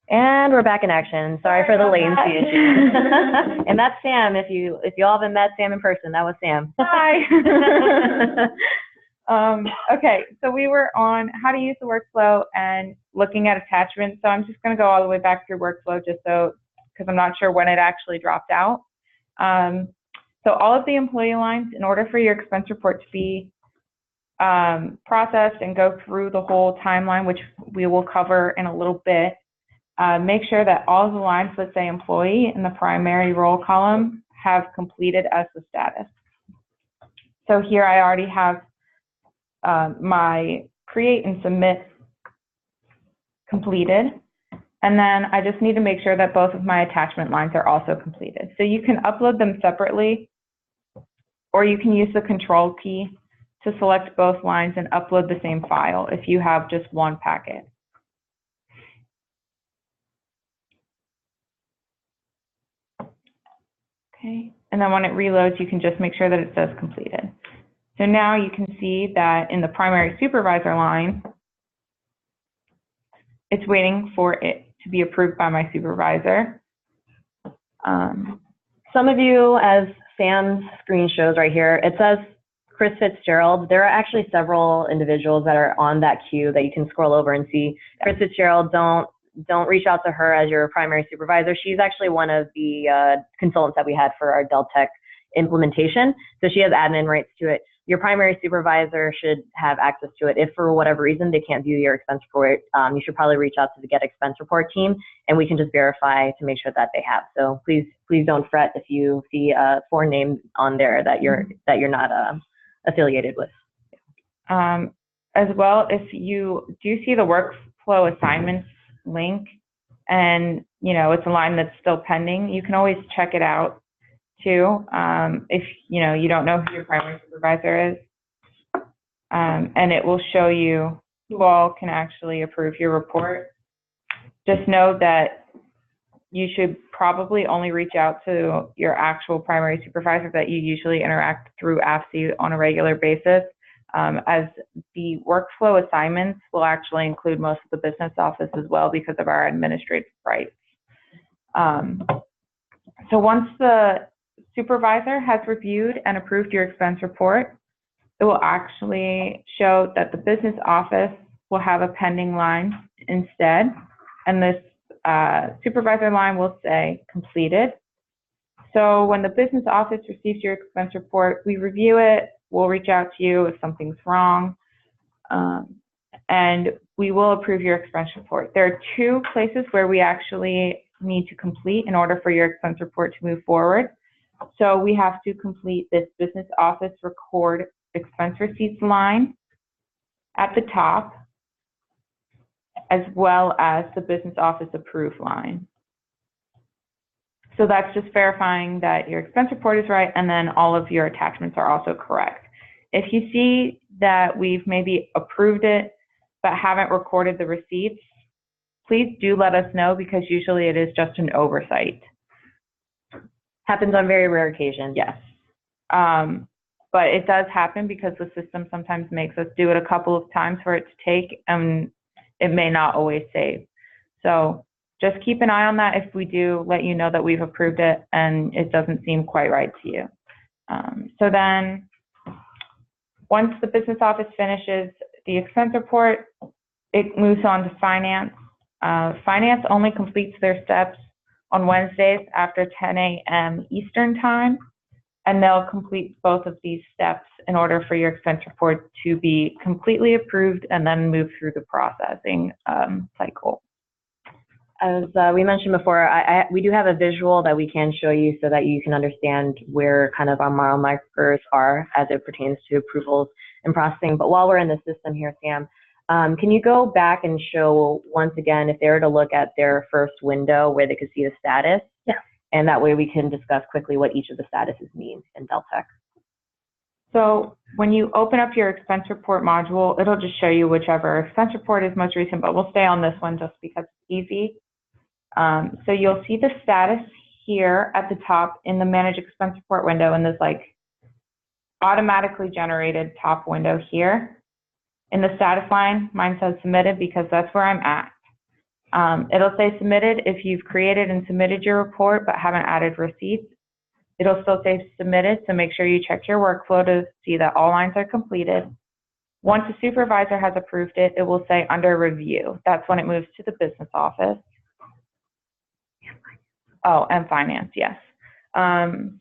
And we're back in action. Sorry for the latency issue. And that's Sam. If you all haven't met Sam in person, that was Sam. Hi. Okay, so we were on how to use the workflow and looking at attachments. So I'm just going to go all the way back through workflow just so, because I'm not sure when it actually dropped out. So all of the employee lines, in order for your expense report to be processed and go through the whole timeline, which we will cover in a little bit, make sure that all of the lines that say employee in the primary role column have completed as the status. So here I already have my create and submit completed. And then I just need to make sure that both of my attachment lines are also completed. So you can upload them separately, or you can use the control key to select both lines and upload the same file if you have just one packet. Okay, and then when it reloads, you can just make sure that it says completed. So now you can see that in the primary supervisor line, it's waiting for it to be approved by my supervisor. Some of you, as Sam's screen shows right here, it says Chris Fitzgerald. There are actually several individuals that are on that queue that you can scroll over and see. Chris Fitzgerald, don't reach out to her as your primary supervisor. She's actually one of the consultants that we had for our Deltec implementation. So she has admin rights to it. Your primary supervisor should have access to it. If for whatever reason they can't view your expense report, you should probably reach out to the Get Expense Report team, and we can just verify to make sure that they have. So please don't fret if you see a foreign name on there that you're not affiliated with. As well, if you do see the workflow assignments link, and it's a line that's still pending, you can always check it out too, if you don't know who your primary supervisor is, and it will show you who all can actually approve your report. Just know that you should probably only reach out to your actual primary supervisor that you usually interact through AFC on a regular basis, as the workflow assignments will actually include most of the business office as well because of our administrative rights. So once the supervisor has reviewed and approved your expense report, it will actually show that the business office will have a pending line instead, and this supervisor line will say completed. So when the business office receives your expense report, we review it, we'll reach out to you if something's wrong, and we will approve your expense report. There are two places where we actually need to complete in order for your expense report to move forward. So we have to complete this business office record expense receipts line at the top, as well as the business office approve line. So that's just verifying that your expense report is right, and then all of your attachments are also correct. If you see that we've maybe approved it but haven't recorded the receipts, please do let us know, because usually it is just an oversight. Happens on very rare occasions. Yes. But it does happen because the system sometimes makes us do it a couple of times for it to take, and it may not always save. So just keep an eye on that if we do let you know that we've approved it and it doesn't seem quite right to you. So then once the business office finishes the expense report, it moves on to finance. Finance only completes their steps on Wednesdays after 10 a.m. Eastern time, and they'll complete both of these steps in order for your expense report to be completely approved and then move through the processing cycle. As we mentioned before, we do have a visual that we can show you so that you can understand where kind of our mile markers are as it pertains to approvals and processing. But while we're in the system here, Sam, can you go back and show once again if they were to look at their first window where they could see the status? Yeah. And that way we can discuss quickly what each of the statuses means in Deltek. So when you open up your expense report module, it'll just show you whichever expense report is most recent, but we'll stay on this one just because it's easy. So you'll see the status here at the top in the Manage Expense Report window in this like automatically generated top window here. In the status line, mine says submitted because that's where I'm at. It'll say submitted if you've created and submitted your report but haven't added receipts. It'll still say submitted, so make sure you check your workflow to see that all lines are completed. Once a supervisor has approved it, it will say under review. That's when it moves to the business office. Oh, and finance, yes.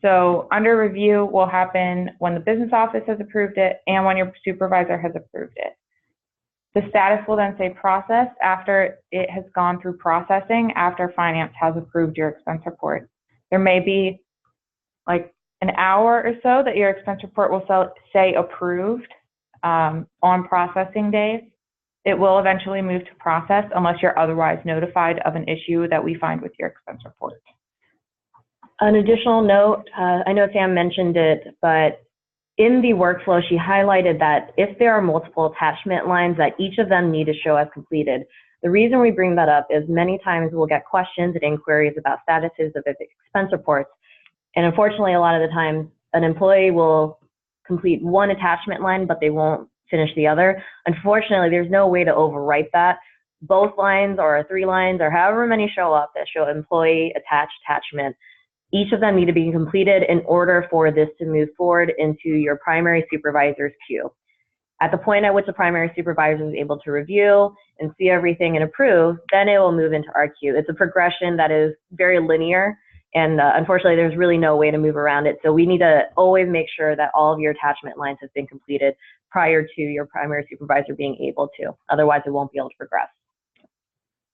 So under review will happen when the business office has approved it and when your supervisor has approved it. The status will then say processed after it has gone through processing, after finance has approved your expense report. There may be like an hour or so that your expense report will say approved on processing days. It will eventually move to process unless you're otherwise notified of an issue that we find with your expense report. An additional note, I know Sam mentioned it, but in the workflow, she highlighted that if there are multiple attachment lines, that each of them need to show as completed. The reason we bring that up is many times we'll get questions and inquiries about statuses of expense reports. And unfortunately, a lot of the times, an employee will complete one attachment line, but they won't finish the other. Unfortunately, there's no way to overwrite that. Both lines or 3 lines or however many show up that show employee attached attachment, each of them need to be completed in order for this to move forward into your primary supervisor's queue. At the point at which the primary supervisor is able to review and see everything and approve, then it will move into our queue. It's a progression that is very linear, and unfortunately, there's really no way to move around it. So we need to always make sure that all of your attachment lines have been completed prior to your primary supervisor being able to. Otherwise, it won't be able to progress.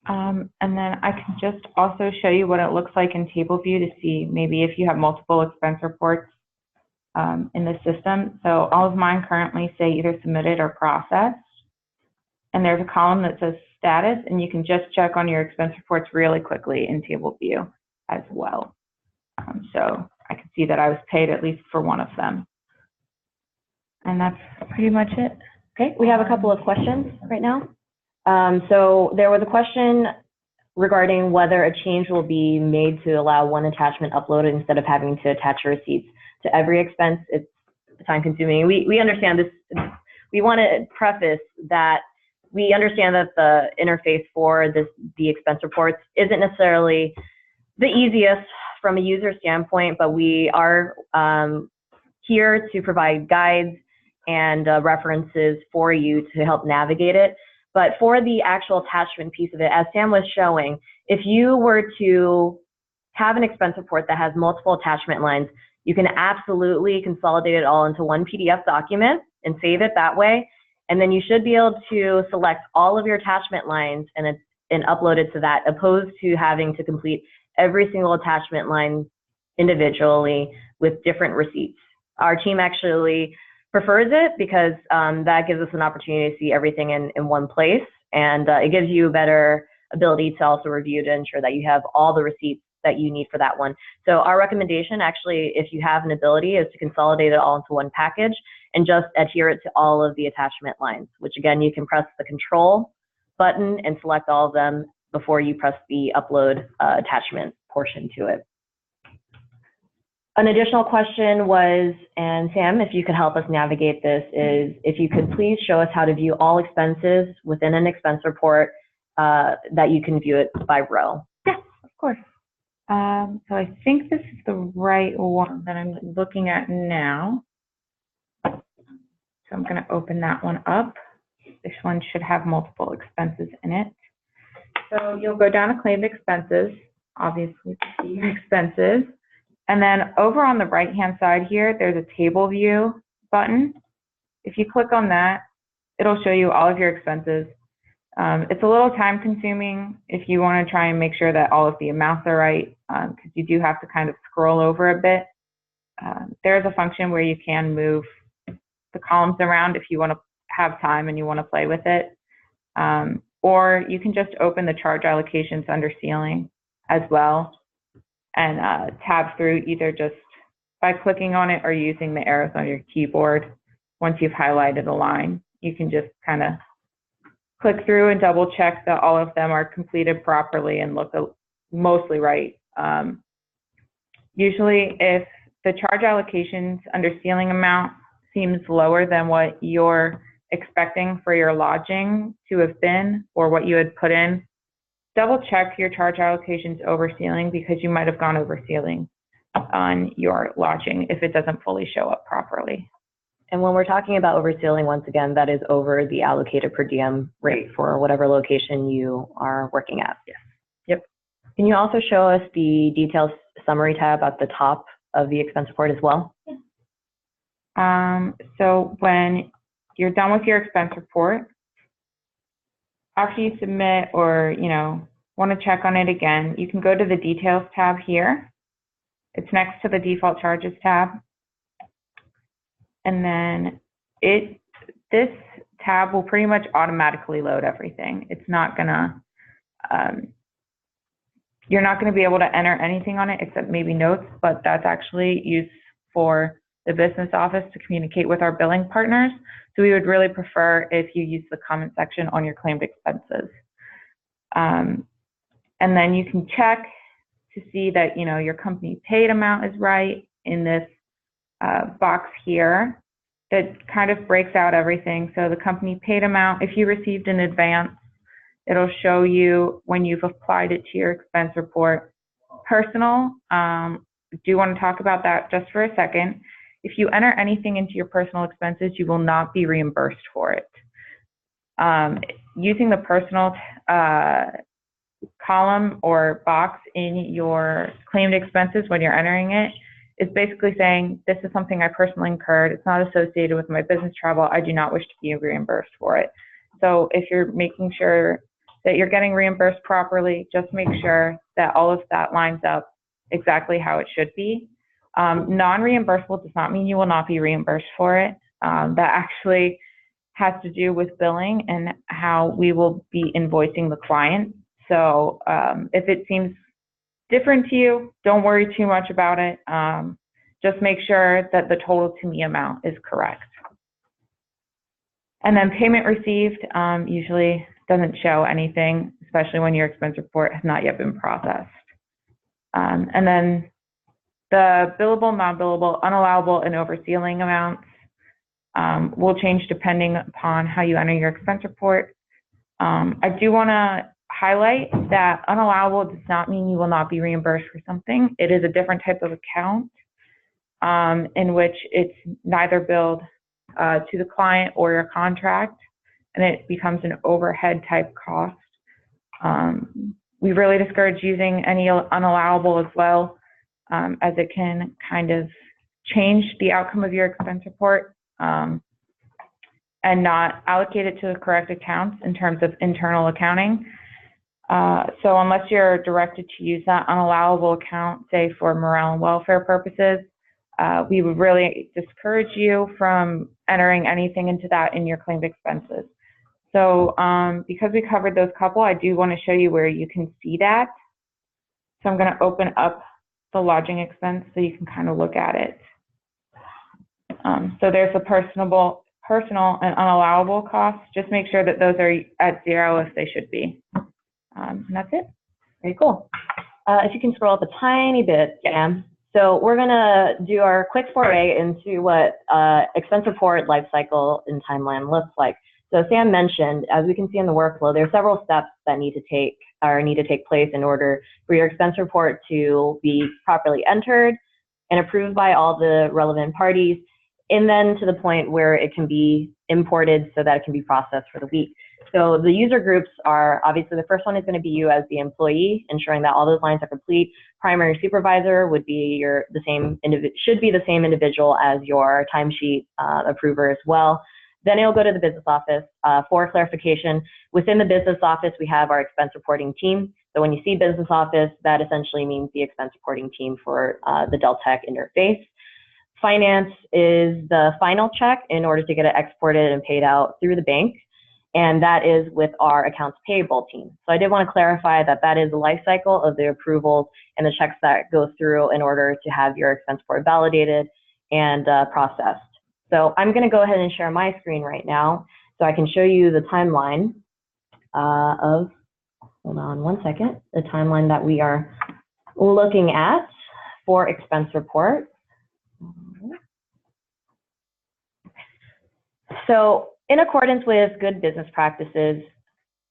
And then I can just also show you what it looks like in table view to see maybe if you have multiple expense reports in the system. So all of mine currently say either submitted or processed. And there's a column that says status, and you can just check on your expense reports really quickly in table view as well. So I can see that I was paid at least for one of them. And that's pretty much it. Okay, we have a couple of questions right now. So there was a question regarding whether a change will be made to allow one attachment uploaded instead of having to attach receipts to every expense. It's time consuming. We understand this. We want to preface that we understand that the interface for the expense reports isn't necessarily the easiest from a user standpoint, but we are here to provide guides and references for you to help navigate it. But for the actual attachment piece of it, as Sam was showing, if you were to have an expense report that has multiple attachment lines, you can absolutely consolidate it all into one PDF document and save it that way. And then you should be able to select all of your attachment lines and upload it to that, opposed to having to complete every single attachment line individually with different receipts. Our team actually prefers it because that gives us an opportunity to see everything in one place, and it gives you a better ability to also review to ensure that you have all the receipts that you need for that one. So our recommendation, actually, if you have an ability, is to consolidate it all into one package and just adhere it to all of the attachment lines, which again, you can press the control button and select all of them before you press the upload attachment portion to it. An additional question was, and Sam, if you could help us navigate this, is if you could please show us how to view all expenses within an expense report that you can view it by row. Yeah, of course. So I think this is the right one that I'm looking at now. So I'm going to open that one up. This one should have multiple expenses in it. So you'll go down to claimed expenses, obviously to see your expenses. And then over on the right-hand side here, there's a table view button. If you click on that, it'll show you all of your expenses. It's a little time consuming if you want to try and make sure that all of the amounts are right, because you do have to kind of scroll over a bit. There's a function where you can move the columns around if you want to have time and you want to play with it. Or you can just open the charge allocations under ceiling as well and tab through either just by clicking on it or using the arrows on your keyboard. Once you've highlighted a line, you can just kind of click through and double check that all of them are completed properly and look mostly right. Usually if the charge allocations under ceiling amount seems lower than what you're expecting for your lodging to have been or what you had put in, double check your charge allocations over ceiling, because you might have gone over ceiling on your lodging if it doesn't fully show up properly. And when we're talking about over ceiling, once again, that is over the allocated per diem rate for whatever location you are working at. Yes. Yep. Can you also show us the details summary tab at the top of the expense report as well? So when you're done with your expense report, after you submit or, want to check on it again, you can go to the details tab here. It's next to the default charges tab. And then this tab will pretty much automatically load everything. It's not gonna, you're not gonna be able to enter anything on it except maybe notes, but that's actually used for the business office to communicate with our billing partners. So we would really prefer if you use the comment section on your claimed expenses. And then you can check to see that, your company paid amount is right in this box here that kind of breaks out everything. So the company paid amount, if you received in advance, it'll show you when you've applied it to your expense report. Personal, do want to talk about that just for a second. If you enter anything into your personal expenses, you will not be reimbursed for it. Using the personal column or box in your claimed expenses when you're entering it is basically saying, this is something I personally incurred. It's not associated with my business travel. I do not wish to be reimbursed for it. So if you're making sure that you're getting reimbursed properly, just make sure that all of that lines up exactly how it should be. Non-reimbursable does not mean you will not be reimbursed for it. That actually has to do with billing and how we will be invoicing the client. So if it seems different to you, don't worry too much about it. Just make sure that the total to me amount is correct. And then payment received usually doesn't show anything, especially when your expense report has not yet been processed. And then the billable, non-billable, unallowable, and over ceiling amounts will change depending upon how you enter your expense report. I do want to highlight that unallowable does not mean you will not be reimbursed for something. It is a different type of account in which it's neither billed to the client or your contract, and it becomes an overhead type cost. We really discourage using any unallowable as well, as it can kind of change the outcome of your expense report and not allocate it to the correct accounts in terms of internal accounting. So unless you're directed to use that unallowable account, say for morale and welfare purposes, we would really discourage you from entering anything into that in your claimed expenses. So because we covered those couple, I do want to show you where you can see that. So I'm going to open up the lodging expense so you can kind of look at it. So there's the personal and unallowable costs. Just make sure that those are at 0 if they should be. And that's it. Very cool. If you can scroll up a tiny bit, Sam. So we're going to do our quick foray into what expense report lifecycle and timeline looks like. So Sam mentioned, as we can see in the workflow, there are several steps that need to take place in order for your expense report to be properly entered and approved by all the relevant parties, and then to the point where it can be imported so that it can be processed for the week. So the user groups are, obviously the first one is going to be you as the employee, ensuring that all those lines are complete. Primary supervisor would be should be the same individual as your timesheet approver as well. Then it'll go to the business office for clarification. Within the business office, we have our expense reporting team. So when you see business office, that essentially means the expense reporting team for the Deltek interface. Finance is the final check in order to get it exported and paid out through the bank, and that is with our accounts payable team. So I did want to clarify that that is the life cycle of the approvals and the checks that go through in order to have your expense report validated and processed. So I'm going to go ahead and share my screen right now so I can show you the timeline hold on one second, the timeline that we are looking at for expense report. So in accordance with good business practices,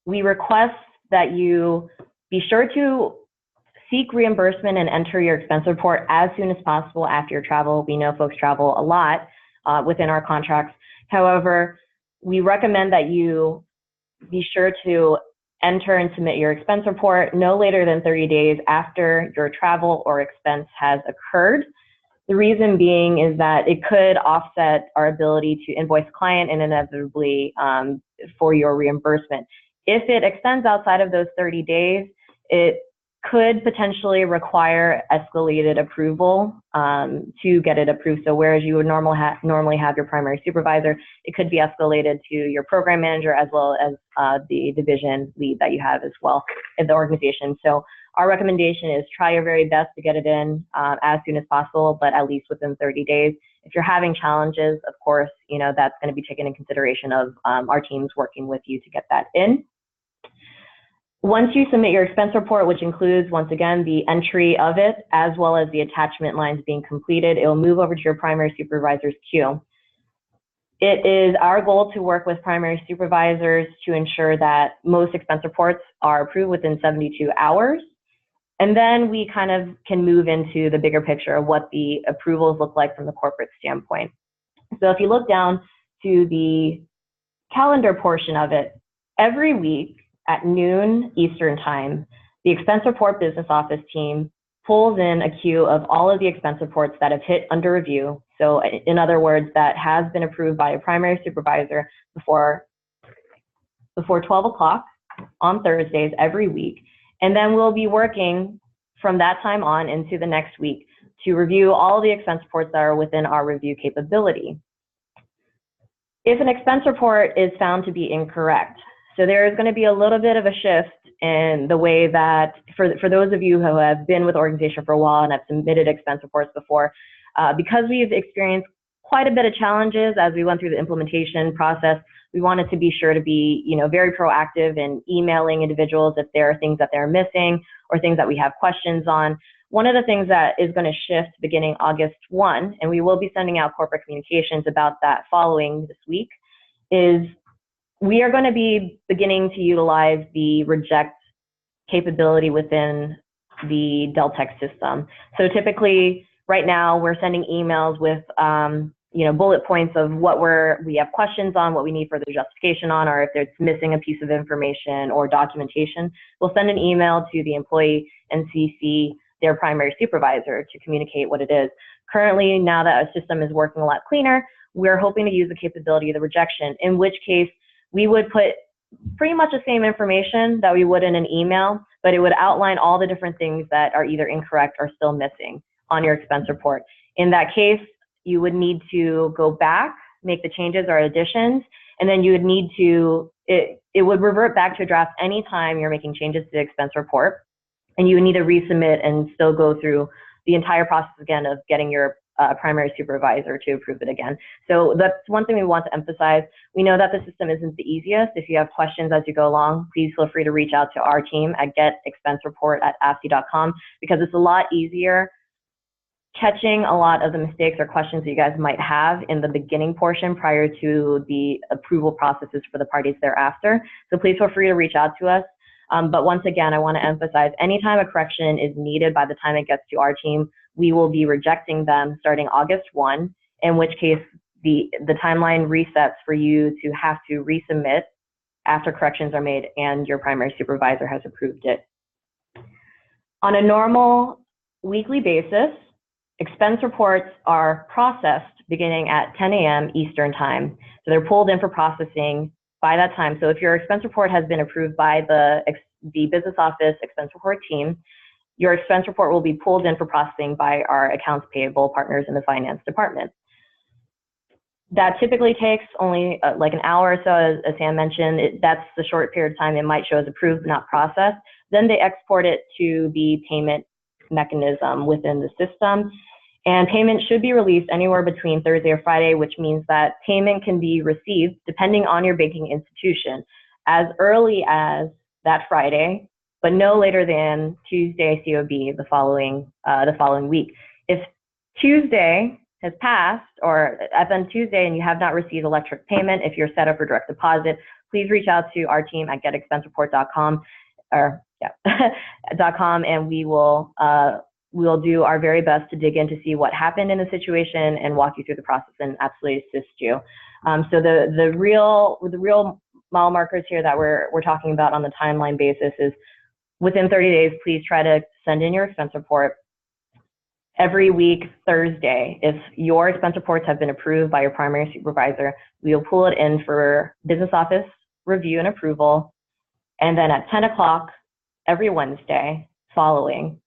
we request that you be sure to seek reimbursement and enter your expense report as soon as possible after your travel. We know folks travel a lot within our contracts. However, we recommend that you be sure to enter and submit your expense report no later than 30 days after your travel or expense has occurred. The reason being is that it could offset our ability to invoice client and inevitably for your reimbursement. If it extends outside of those 30 days, it could potentially require escalated approval to get it approved. So whereas you would normally have your primary supervisor, it could be escalated to your program manager as well as the division lead that you have as well in the organization. So our recommendation is try your very best to get it in as soon as possible, but at least within 30 days. If you're having challenges, of course, that's going to be taken in consideration of our teams working with you to get that in. Once you submit your expense report, which includes, once again, the entry of it, as well as the attachment lines being completed, it will move over to your primary supervisor's queue. It is our goal to work with primary supervisors to ensure that most expense reports are approved within 72 hours. And then we kind of can move into the bigger picture of what the approvals look like from the corporate standpoint. So if you look down to the calendar portion of it, every week at noon Eastern time, the expense report business office team pulls in a queue of all of the expense reports that have hit under review. So in other words, that has been approved by a primary supervisor before 12 o'clock on Thursdays every week. And then we'll be working from that time on into the next week to review all the expense reports that are within our review capability. If an expense report is found to be incorrect, so there is going to be a little bit of a shift in the way that, for those of you who have been with the organization for a while and have submitted expense reports before, because we've experienced quite a bit of challenges as we went through the implementation process, we wanted to be sure to be, very proactive in emailing individuals if there are things that they're missing or things that we have questions on. One of the things that is going to shift beginning August 1, and we will be sending out corporate communications about that following this week, is we are going to be beginning to utilize the reject capability within the Deltek system. So typically, right now, we're sending emails with bullet points of what we have questions on, what we need further justification on, or if it's missing a piece of information or documentation. We'll send an email to the employee and CC their primary supervisor to communicate what it is. Currently, now that our system is working a lot cleaner, we're hoping to use the capability of the rejection, in which case we would put pretty much the same information that we would in an email, but it would outline all the different things that are either incorrect or still missing on your expense report. In that case, you would need to go back, make the changes or additions, and then you would need to, it would revert back to a draft anytime you're making changes to the expense report, and you would need to resubmit and still go through the entire process again of getting your primary supervisor to approve it again. So that's one thing we want to emphasize. We know that the system isn't the easiest. If you have questions as you go along, please feel free to reach out to our team at getexpensereport@afc.com, because it's a lot easier catching a lot of the mistakes or questions that you guys might have in the beginning portion prior to the approval processes for the parties thereafter. So please feel free to reach out to us. But once again, I want to emphasize, anytime a correction is needed by the time it gets to our team, we will be rejecting them starting August 1, in which case the timeline resets for you to have to resubmit after corrections are made and your primary supervisor has approved it. On a normal weekly basis, expense reports are processed beginning at 10 a.m. Eastern time. So they're pulled in for processing by that time. So if your expense report has been approved by the business office expense report team, your expense report will be pulled in for processing by our accounts payable partners in the finance department. That typically takes only like an hour or so, as Sam mentioned. That's the short period of time it might show as approved, not processed. Then they export it to the payment mechanism within the system. And payment should be released anywhere between Thursday or Friday, which means that payment can be received, depending on your banking institution, as early as that Friday, but no later than Tuesday COB the following week. If Tuesday has passed, or on Tuesday and you have not received electric payment, if you're set up for direct deposit, please reach out to our team at getexpensereport.com, and we'll do our very best to dig in to see what happened in the situation and walk you through the process and absolutely assist you. So the real mile markers here that we're talking about on the timeline basis is within 30 days, please try to send in your expense report every week Thursday. If your expense reports have been approved by your primary supervisor, we'll pull it in for business office review and approval. And then at 10 o'clock every Wednesday following,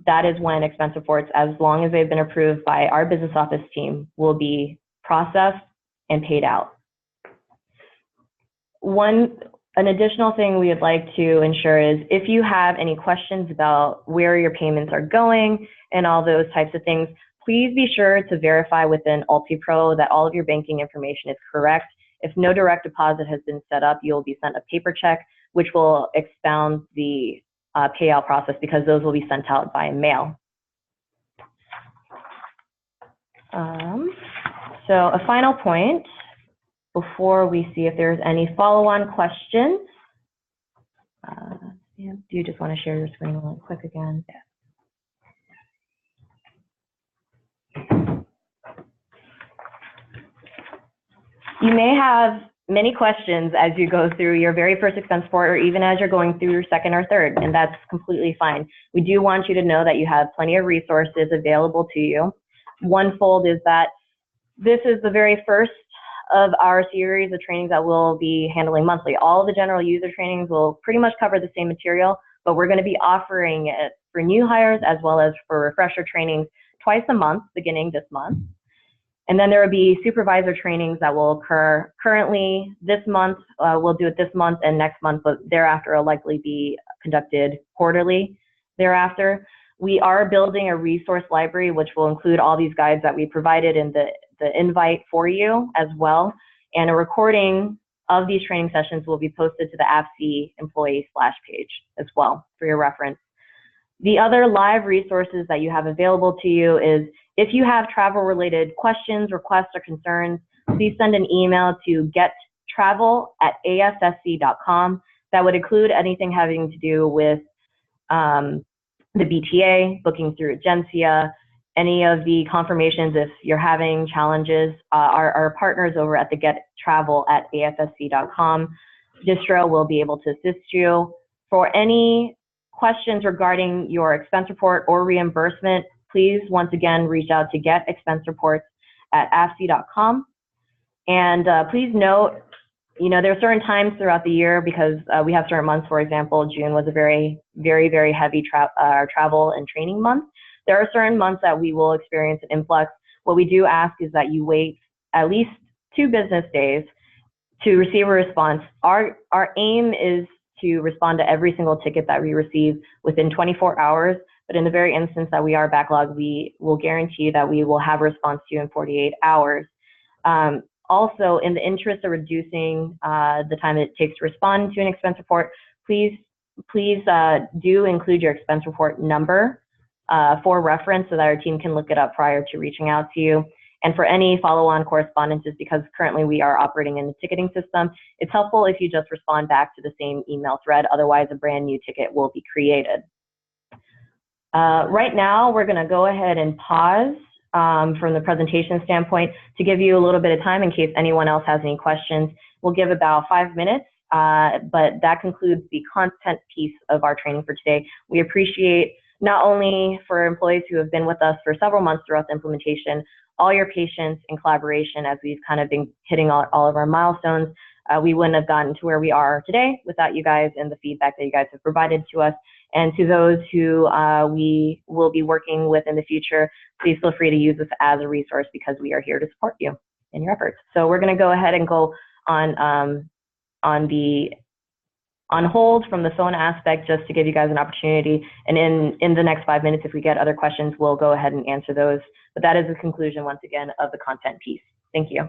that is when expense reports, as long as they've been approved by our business office team, will be processed and paid out. An additional thing we would like to ensure is if you have any questions about where your payments are going and all those types of things, please be sure to verify within UltiPro that all of your banking information is correct. If no direct deposit has been set up, you'll be sent a paper check, which will expound the payout process, because those will be sent out by mail. So a final point before we see if there's any follow-on questions. Do you just want to share your screen really quick again? Yeah. You may have many questions as you go through your very first expense report, or even as you're going through your second or third, and that's completely fine. We do want you to know that you have plenty of resources available to you. One fold is that this is the very first of our series of trainings that we'll be handling monthly. All of the general user trainings will pretty much cover the same material, but we're going to be offering it for new hires as well as for refresher trainings twice a month beginning this month. And then there will be supervisor trainings that will occur currently this month. We'll do it this month and next month, but thereafter will likely be conducted quarterly thereafter. We are building a resource library, which will include all these guides that we provided in the invite for you as well. And a recording of these training sessions will be posted to the AFC employee splash page as well for your reference. The other live resources that you have available to you is if you have travel-related questions, requests, or concerns, please send an email to gettravel@afsc.com. That would include anything having to do with the BTA, booking through Agencia, any of the confirmations if you're having challenges. Our partners over at the gettravel@afsc.com distro will be able to assist you. For any questions regarding your expense report or reimbursement, please once again reach out to getexpensereports@afsc.com. And please note, there are certain times throughout the year because we have certain months. For example, June was a very, very, very heavy travel and training month. There are certain months that we will experience an influx. What we do ask is that you wait at least 2 business days to receive a response. Our aim is to respond to every single ticket that we receive within 24 hours. But in the very instance that we are backlogged, we will guarantee that we will have a response to you in 48 hours. Also, in the interest of reducing the time it takes to respond to an expense report, please do include your expense report number for reference so that our team can look it up prior to reaching out to you. And for any follow-on correspondences, because currently we are operating in the ticketing system, it's helpful if you just respond back to the same email thread. Otherwise, a brand new ticket will be created. Right now, we're going to go ahead and pause from the presentation standpoint to give you a little bit of time in case anyone else has any questions. We'll give about 5 minutes, but that concludes the content piece of our training for today. We appreciate not only for employees who have been with us for several months throughout the implementation, all your patience and collaboration as we've kind of been hitting all of our milestones. We wouldn't have gotten to where we are today without you guys and the feedback that you guys have provided to us. And to those who we will be working with in the future, please feel free to use this as a resource because we are here to support you in your efforts. So we're going to go ahead and go on hold from the phone aspect just to give you guys an opportunity. And in the next 5 minutes, if we get other questions, we'll go ahead and answer those. But that is the conclusion, once again, of the content piece. Thank you.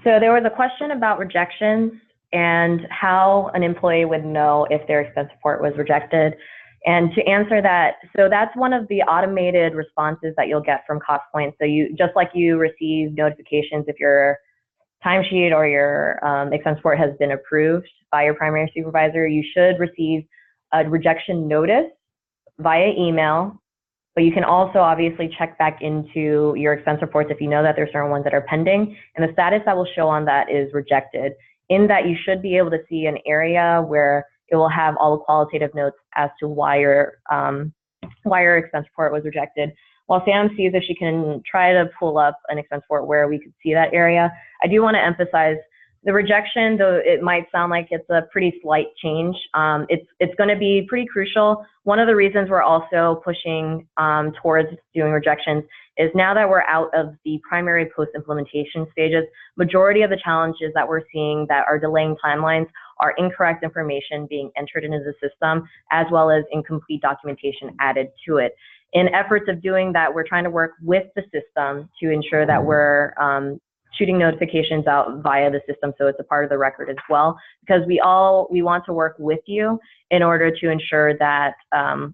So there was a question about rejections and how an employee would know if their expense report was rejected. And to answer that, so that's one of the automated responses that you'll get from Costpoint. So just like you receive notifications if your timesheet or your expense report has been approved by your primary supervisor, you should receive a rejection notice via email. But you can also obviously check back into your expense reports if you know that there's certain ones that are pending. And the status that will show on that is rejected. In that, you should be able to see an area where it will have all the qualitative notes as to why your expense report was rejected. while Sam sees if she can try to pull up an expense report where we could see that area, I do want to emphasize the rejection, though it might sound like it's a pretty slight change, it's going to be pretty crucial. One of the reasons we're also pushing towards doing rejections is now that we're out of the primary post-implementation stages, majority of the challenges that we're seeing that are delaying timelines are incorrect information being entered into the system, as well as incomplete documentation added to it. In efforts of doing that, we're trying to work with the system to ensure that we're shooting notifications out via the system so it's a part of the record as well, because we want to work with you in order to ensure that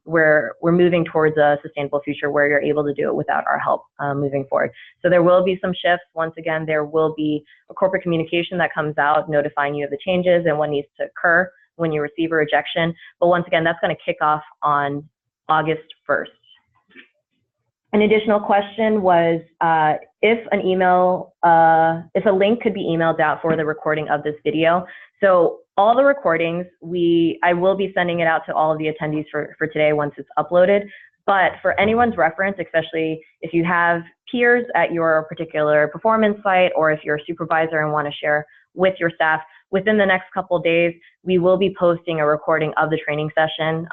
we're moving towards a sustainable future where you're able to do it without our help moving forward. So there will be some shifts. Once again, there will be a corporate communication that comes out notifying you of the changes and what needs to occur when you receive a rejection. But once again, that's going to kick off on August 1st. An additional question was if a link could be emailed out for the recording of this video. So all the recordings, I will be sending it out to all of the attendees for today once it's uploaded. But for anyone's reference, especially if you have peers at your particular performance site, or if you're a supervisor and want to share with your staff, within the next couple of days, we will be posting a recording of the training session.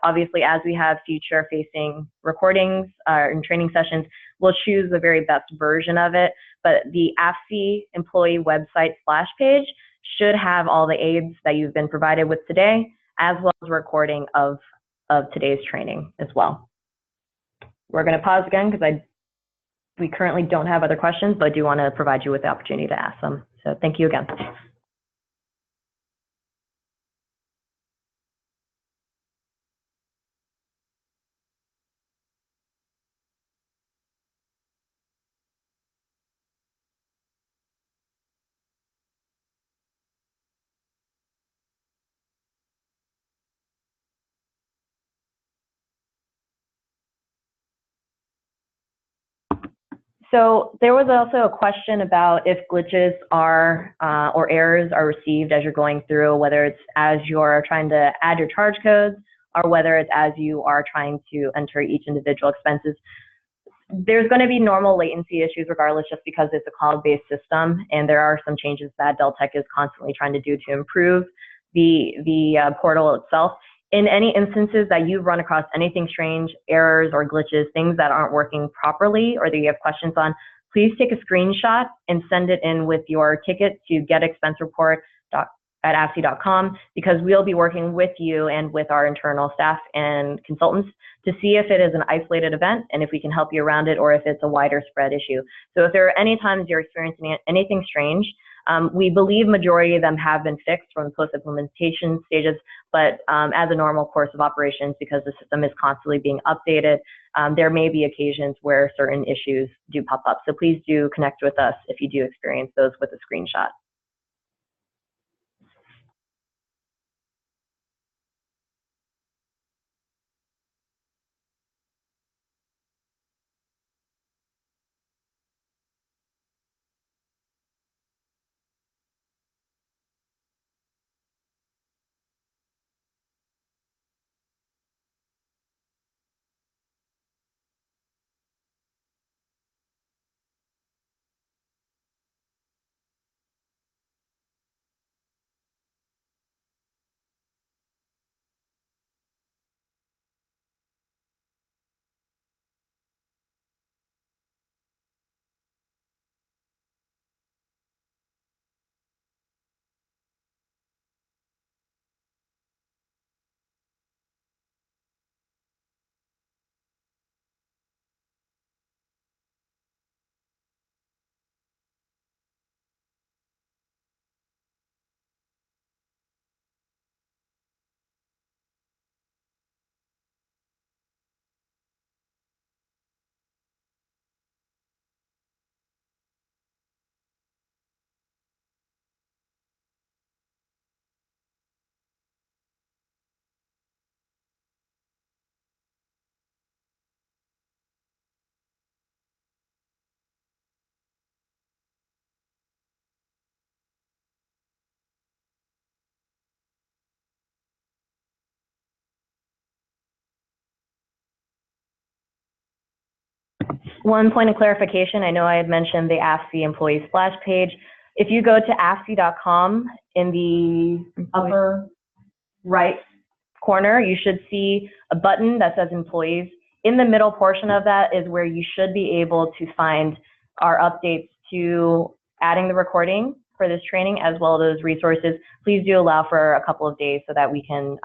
Obviously, as we have future-facing recordings and training sessions, we'll choose the very best version of it. But the AFSI employee website splash page should have all the aids that you've been provided with today, as well as a recording of today's training as well. We're going to pause again because we currently don't have other questions, but I do want to provide you with the opportunity to ask them. So thank you again. So there was also a question about if glitches are or errors are received as you're going through, whether it's as you're trying to add your charge codes or whether it's as you are trying to enter each individual expenses. There's going to be normal latency issues regardless, just because it's a cloud-based system, and there are some changes that Deltek is constantly trying to do to improve the portal itself. In any instances that you've run across anything strange, errors or glitches, things that aren't working properly or that you have questions on, please take a screenshot and send it in with your ticket to getexpensereport@afsi.com, because we'll be working with you and with our internal staff and consultants to see if it is an isolated event and if we can help you around it, or if it's a wider spread issue. So if there are any times you're experiencing anything strange, we believe majority of them have been fixed from the post-implementation stages, but as a normal course of operations, because the system is constantly being updated, there may be occasions where certain issues do pop up. So please do connect with us if you do experience those with a screenshot. One point of clarification, I know I had mentioned the AFC employee splash page. If you go to afc.com, in the upper right corner, you should see a button that says employees. In the middle portion of that is where you should be able to find our updates to adding the recording for this training, as well as those resources. Please do allow for a couple of days so that we can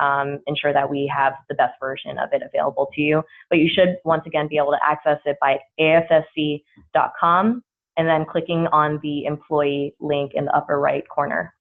ensure that we have the best version of it available to you. But you should once again be able to access it by afsc.com and then clicking on the employee link in the upper right corner.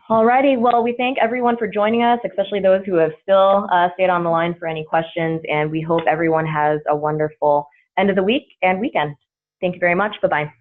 Alrighty, well, we thank everyone for joining us, especially those who have still stayed on the line for any questions, and we hope everyone has a wonderful end of the week and weekend. Thank you very much. Bye-bye.